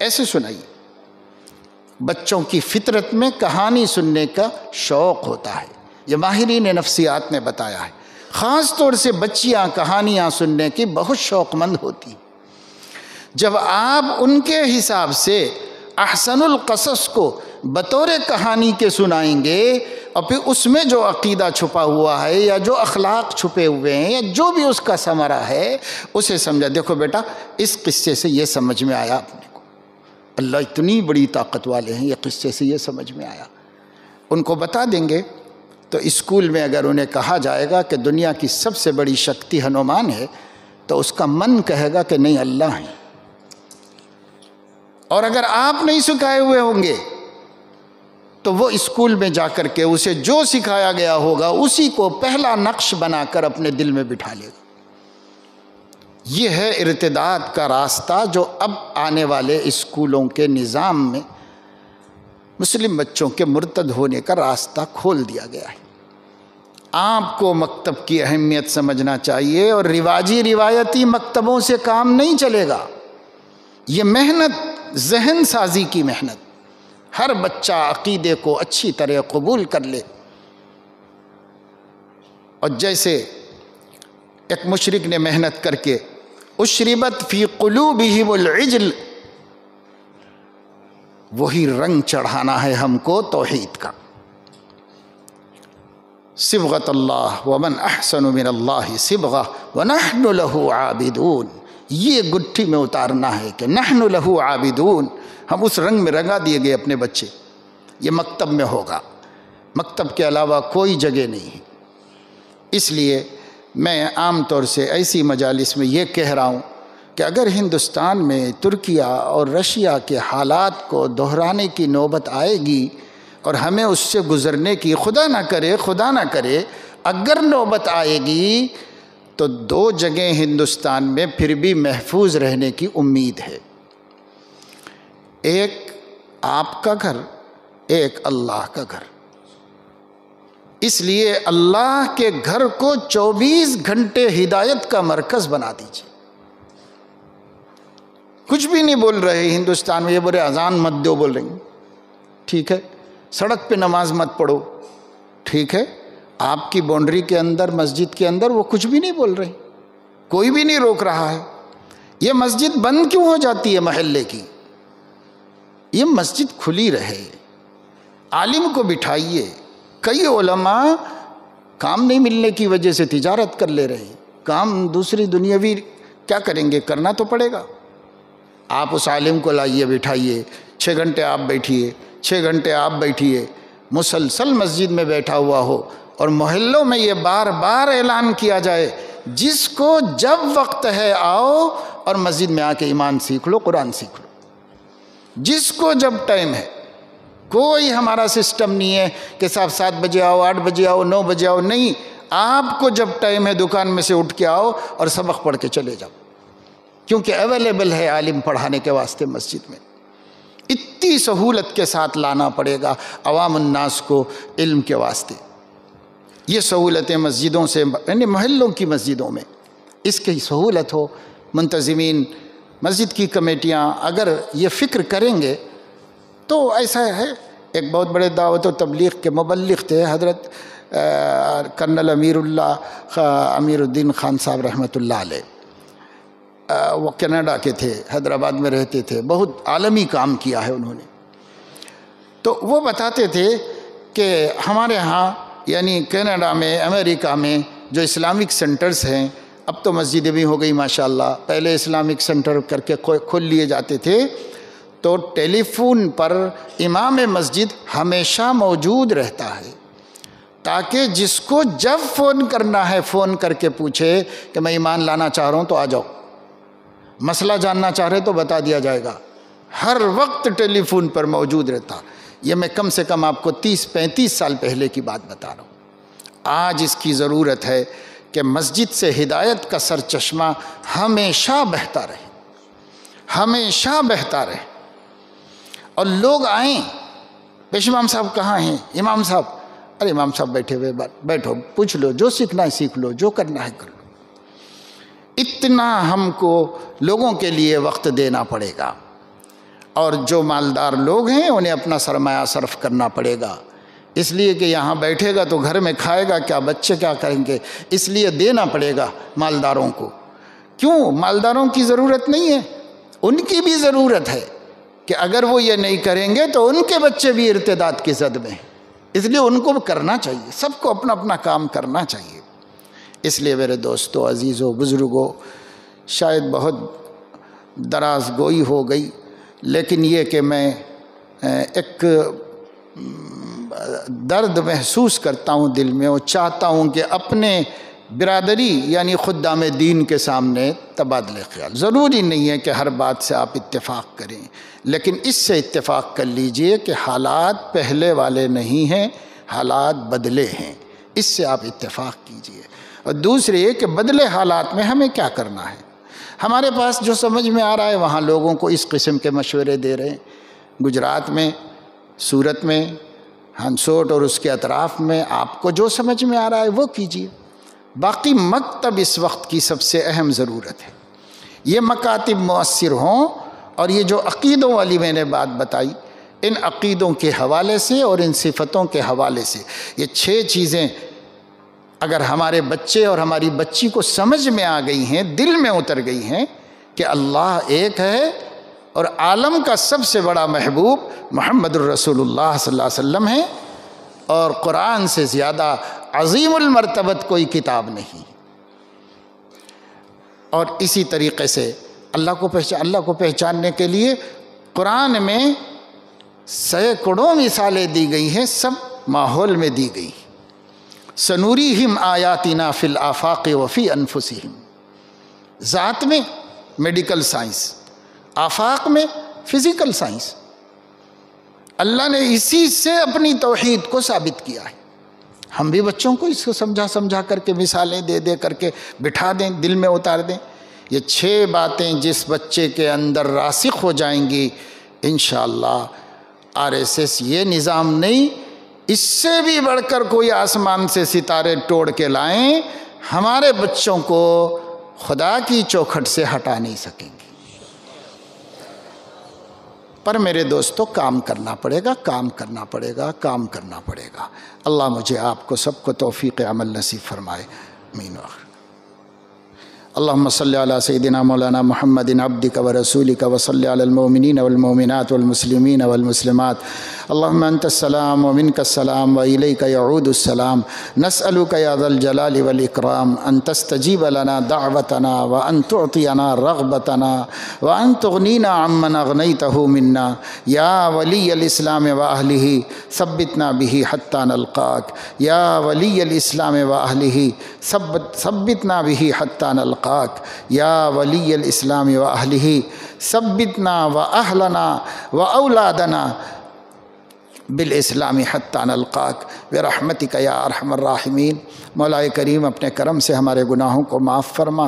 ایسے سنائیے۔ بچوں کی فطرت میں کہانی سننے کا شوق ہوتا ہے، یہ ماہرین نفسیات نے بتایا ہے۔ خاص طور سے بچیاں کہانیاں سننے کی بہت شوق مند ہوتی۔ جب آپ ان کے حساب سے احسن القصص کو بطور کہانی کے سنائیں گے اور پھر اس میں جو عقیدہ چھپا ہوا ہے یا جو اخلاق چھپے ہوئے ہیں یا جو بھی اس کا ثمرہ ہے اسے سمجھا، دیکھو بیٹا اس قصے سے یہ سمجھ میں آیا اپنے کو، اللہ اتنی بڑی طاقت والے ہیں، یہ قصے سے یہ سمجھ میں آیا۔ ان کو بتا دیں گے تو اسکول میں اگر انہیں کہا جائے گا کہ دنیا کی سب سے بڑی شکتی ہنومان ہے تو اس کا من کہے گا کہ نہیں اللہ ہے۔ اور اگر آپ نہیں سکھائے ہوئے ہوں گے تو وہ اسکول میں جا کر کے اسے جو سکھایا گیا ہوگا اسی کو پہلا نقش بنا کر اپنے دل میں بٹھا لے گا۔ یہ ہے ارتداد کا راستہ جو اب آنے والے اسکولوں کے نظام میں مسلم بچوں کے مرتد ہونے کا راستہ کھول دیا گیا ہے۔ آپ کو مکتب کی اہمیت سمجھنا چاہیے، اور رواجی روایتی مکتبوں سے کام نہیں چلے گا۔ یہ محنت ذہن سازی کی محنت، ہر بچہ عقیدے کو اچھی طرح قبول کر لے۔ اور جیسے ایک مشرک نے محنت کر کے اشربت فی قلوبہم العجل، وہی رنگ چڑھانا ہے ہم کو توحید کا۔ صبغۃ اللہ ومن احسن من اللہ صبغہ ونحن لہ عابدون، یہ گٹھی میں اتارنا ہے کہ نحن لہ عابدون، ہم اس رنگ میں رنگا دیے گئے اپنے بچے۔ یہ مکتب میں ہوگا، مکتب کے علاوہ کوئی جگہ نہیں ہے۔ اس لیے میں عام طور سے ایسی مجالس میں یہ کہہ رہا ہوں کہ اگر ہندوستان میں ترکیہ اور رشیا کے حالات کو دہرانے کی نوبت آئے گی اور ہمیں اس سے گزرنے کی خدا نہ کرے اگر نوبت آئے گی، تو دو جگہیں ہندوستان میں پھر بھی محفوظ رہنے کی امید ہے، ایک آپ کا گھر، ایک اللہ کا گھر۔ اس لیے اللہ کے گھر کو 24 گھنٹے ہدایت کا مرکز بنا دیجیے۔ کچھ بھی نہیں بول رہے ہندوستان میں، یہ بولے اذان مت دو، بول رہے ہیں ٹھیک ہے، سڑک پہ نماز مت پڑھو ٹھیک ہے، آپ کی باؤنڈری کے اندر مسجد کے اندر وہ کچھ بھی نہیں بول رہے، کوئی بھی نہیں روک رہا ہے۔ یہ مسجد بند کیوں ہو جاتی ہے محلے کی؟ یہ مسجد کھلی رہے، عالم کو بٹھائیے۔ کئی علماء کام نہیں ملنے کی وجہ سے تجارت کر لے رہے ہیں، کام دوسری دنیاوی کیا کریں گے، کرنا تو پڑے گا۔ آپ اس عالم کو لائیے، بٹھائیے، 6 گھنٹے آپ بیٹھیے، 6 گھنٹے آپ بیٹھیے، مسلسل مسجد میں بیٹھا ہوا ہو، اور محلوں میں یہ بار بار اعلان کیا جائے جس کو جب وقت ہے آؤ اور مسجد میں آ کے ایمان سیکھ لو، قرآن سیکھ لو، جس کو جب ٹائم ہے۔ کوئی ہمارا سسٹم نہیں ہے کہ صاحب 7 بجے آؤ، 8 بجے آؤ، 9 بجے آؤ، نہیں، آپ کو جب ٹائم ہے دکان میں سے اٹھ کے آؤ اور سبق پڑھ کے چلے جاؤ، کیونکہ اویلیبل ہے عالم پڑھانے کے واسطے مسجد میں۔ اتنی سہولت کے ساتھ لانا پڑے گا عوام الناس کو علم کے واسطے۔ یہ سہولتیں مسجدوں سے، یعنی محلوں کی مسجدوں میں اس کی سہولت ہو۔ منتظمین، مسجد کی کمیٹیاں اگر یہ فکر کریں گے تو ایسا ہے۔ ایک بہت بڑے دعوت و تبلیغ کے مبلغ تھے حضرت کرنل امیر الدین خان صاحب رحمۃ اللہ علیہ، وہ کینیڈا کے تھے، حیدرآباد میں رہتے تھے، بہت عالمی کام کیا ہے انہوں نے۔ تو وہ بتاتے تھے کہ ہمارے ہاں یعنی کینیڈا میں، امریکہ میں جو اسلامک سینٹرز ہیں، اب تو مسجدیں بھی ہو گئی ماشاءاللہ، پہلے اسلامک سینٹر کر کے کھول لیے جاتے تھے، تو ٹیلی فون پر امام مسجد ہمیشہ موجود رہتا ہے، تاکہ جس کو جب فون کرنا ہے فون کر کے پوچھے کہ میں ایمان لانا چاہ رہا ہوں تو آ جاؤ، مسئلہ جاننا چاہ رہے تو بتا دیا جائے گا، ہر وقت ٹیلی فون پر موجود رہتا۔ یہ میں کم سے کم آپ کو 30-35 سال پہلے کی بات بتا رہا ہوں۔ آج اس کی ضرورت ہے کہ مسجد سے ہدایت کا سر چشمہ ہمیشہ بہتا رہے، ہمیشہ بہتا رہے، اور لوگ آئیں، پیش امام صاحب کہاں ہیں؟ امام صاحب، ارے امام صاحب بیٹھے ہوئے، بیٹھو، پوچھ لو، جو سیکھنا ہے سیکھ لو، جو کرنا ہے کر لو۔ اتنا ہم کو لوگوں کے لیے وقت دینا پڑے گا، اور جو مالدار لوگ ہیں انہیں اپنا سرمایہ صرف کرنا پڑے گا، اس لیے کہ یہاں بیٹھے گا تو گھر میں کھائے گا کیا، بچے کیا کریں گے، اس لیے دینا پڑے گا مالداروں کو۔ کیوں؟ مالداروں کی ضرورت نہیں ہے، ان کی بھی ضرورت ہے کہ اگر وہ یہ نہیں کریں گے تو ان کے بچے بھی ارتداد کی زد میں ہیں، اس لیے ان کو کرنا چاہیے، سب کو اپنا اپنا کام کرنا چاہیے۔ اس لیے میرے دوستو، عزیزو، بزرگو، شاید بہت دراز گوئی ہو گئی، لیکن یہ کہ میں ایک درد محسوس کرتا ہوں دل میں، اور چاہتا ہوں کہ اپنے برادری یعنی خدام دین کے سامنے تبادلہ خیال، ضروری نہیں ہے کہ ہر بات سے آپ اتفاق کریں، لیکن اس سے اتفاق کر لیجئے کہ حالات پہلے والے نہیں ہیں، حالات بدلے ہیں، اس سے آپ اتفاق کیجئے۔ اور دوسرے یہ کہ بدلے حالات میں ہمیں کیا کرنا ہے۔ ہمارے پاس جو سمجھ میں آ رہا ہے وہاں لوگوں کو اس قسم کے مشورے دے رہے ہیں۔ گجرات میں، سورت میں ہنسوٹ اور اس کے اطراف میں آپ کو جو سمجھ میں آ رہا ہے وہ کیجیے. باقی مکتب اس وقت کی سب سے اہم ضرورت ہے. یہ مکاتب مؤثر ہوں، اور یہ جو عقیدوں والی میں نے بات بتائی، ان عقیدوں کے حوالے سے اور ان صفتوں کے حوالے سے یہ 6 چیزیں اگر ہمارے بچے اور ہماری بچی کو سمجھ میں آ گئی ہیں، دل میں اتر گئی ہیں کہ اللہ ایک ہے اور عالم کا سب سے بڑا محبوب محمد الرسول اللہ صلی اللہ علیہ وسلم ہے، اور قرآن سے زیادہ عظیم المرتبت کوئی کتاب نہیں. اور اسی طریقے سے اللہ کو پہچاننے کے لیے قرآن میں سینکڑوں مثالیں دی گئی ہیں، سب ماحول میں دی گئی. سنوریہم آیاتنا فی الآفاق وفی انفسہم، ذات میں میڈیکل سائنس، آفاق میں فزیکل سائنس. اللہ نے اسی سے اپنی توحید کو ثابت کیا ہے. ہم بھی بچوں کو اس کو سمجھا کر کے مثالیں دے کر کے بٹھا دیں، دل میں اتار دیں. یہ 6 باتیں جس بچے کے اندر راسخ ہو جائیں گی انشاءاللہ RSS یہ نظام نہیں، اس سے بھی بڑھ کر کوئی آسمان سے ستارے توڑ کے لائیں، ہمارے بچوں کو خدا کی چوکھٹ سے ہٹا نہیں سکیں گے. پر میرے دوستو کام کرنا پڑے گا. اللہ مجھے آپ کو سب کو توفیق عمل نصیب فرمائے. آمین. اللہم صلی علی سیدنا مولانا محمد عبدک ورسولک وصلی علی المؤمنین والمؤمنات والمسلمین والمسلمات. اللہم انت السلام ومنک السلام وإلیک یعود السلام. نسألک یا ذا الجلال والاکرام ان تستجیب لنا دعوتنا وان تعطینا رغبتنا وان تغنینا عمن اغنیتہ منا. یا ولی الاسلام واہلہ ثبتنا به حتی نلقاک. یا ولی الاسلام واہلہ ثبتنا به حتی نلقاک. یا ولی الاسلام واہلہ ثبتنا واہلنا واولادنا بالاسلام حتی نلقاک برحمتک یا ارحم الراحمین. مولا کریم اپنے کرم سے ہمارے گناہوں کو معاف فرما،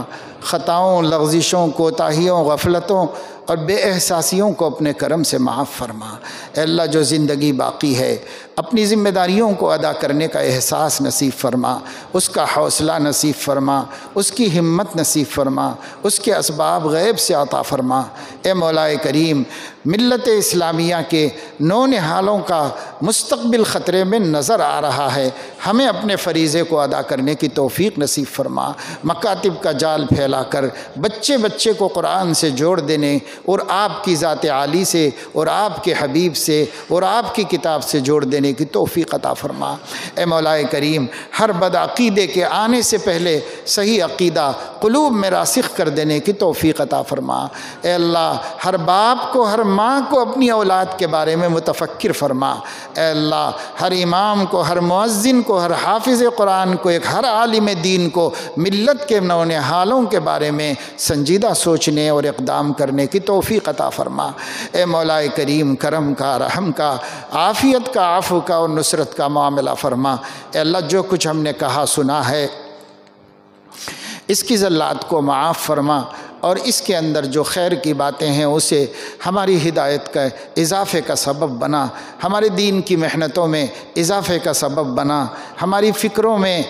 خطاؤں، لغزشوں، کوتاہیوں، غفلتوں اور بے احساسیوں کو اپنے کرم سے معاف فرما. اے اللہ جو زندگی باقی ہے اپنی ذمہ داریوں کو ادا کرنے کا احساس نصیب فرما، اس کا حوصلہ نصیب فرما، اس کی ہمت نصیب فرما، اس کے اسباب غیب سے عطا فرما. اے مولا کریم ملت اسلامیہ کے نونہالوں کا مستقبل خطرے میں نظر آ رہا ہے، ہمیں اپنے فریضے کو ادا کرنے کی توفیق نصیب فرما. مکاتب کا جال پھیلا کر بچے کو قرآن سے جوڑ دینے اور آپ کی ذات عالی سے اور آپ کے حبیب سے اور آپ کی کتاب سے جوڑ دینے کی توفیق عطا فرما. اے مولا کریم ہر بد عقیدے کے آنے سے پہلے صحیح عقیدہ قلوب میں راسخ کر دینے کی توفیق عطا فرما. اے اللہ ہر باپ کو، ہر ماں کو اپنی اولاد کے بارے میں متفکر فرما. اے اللہ ہر امام کو، ہر مؤذن کو، ہر حافظ قرآن کو، ہر عالم دین کو ملت کے نونہالوں کے بارے میں سنجیدہ سوچنے اور اقدام کرنے کی توفیق عطا فرما. اے مولا کریم کرم کا، رحم کا، عافیت کا، عفو کا اور نصرت کا معاملہ فرما. اے اللہ جو کچھ ہم نے کہا سنا ہے اس کی زلات کو معاف فرما، اور اس کے اندر جو خیر کی باتیں ہیں اسے ہماری ہدایت کا اضافے کا سبب بنا، ہمارے دین کی محنتوں میں اضافے کا سبب بنا، ہماری فکروں میں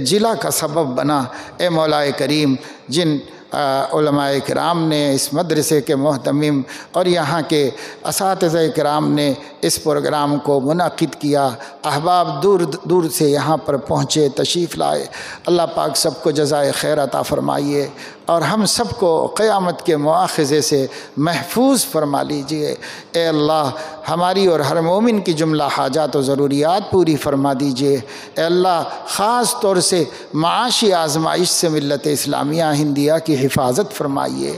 جلا کا سبب بنا. اے مولا کریم جن علماء کرام نے، اس مدرسے کے محتمم اور یہاں کے اساتذہ کرام نے اس پروگرام کو منعقد کیا، احباب دور دور سے یہاں پر پہنچے، تشریف لائے، اللہ پاک سب کو جزائے خیر عطا فرمائیے اور ہم سب کو قیامت کے مواخذے سے محفوظ فرما لیجئے. اے اللہ ہماری اور ہر مومن کی جملہ حاجات و ضروریات پوری فرما دیجئے. اے اللہ خاص طور سے معاشی آزمائش سے ملت اسلامیہ ہندیہ کی حفاظت فرمائیے.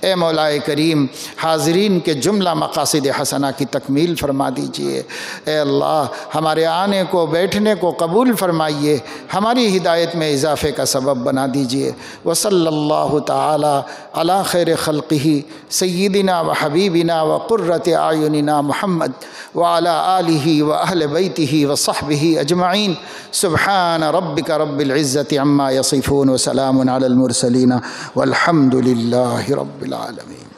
اے مولا کریم حاضرین کے جملہ مقاصد حسنہ کی تکمیل فرما دیجئے. اے اللہ ہمارے آنے کو، بیٹھنے کو قبول فرمائیے، ہماری ہدایت میں اضافے کا سبب بنا دیجئے. وصلی اللہ تعالی علی خیر خلقہ سیدنا و حبیبنا و قرۃ اعیننا محمد وعلی آلہ و اہل بیتہ و صحبہ اجمعین. سبحان ربک رب العزۃ عما یصفون و سلام علی المرسلین والحمد للہ رب العالمین.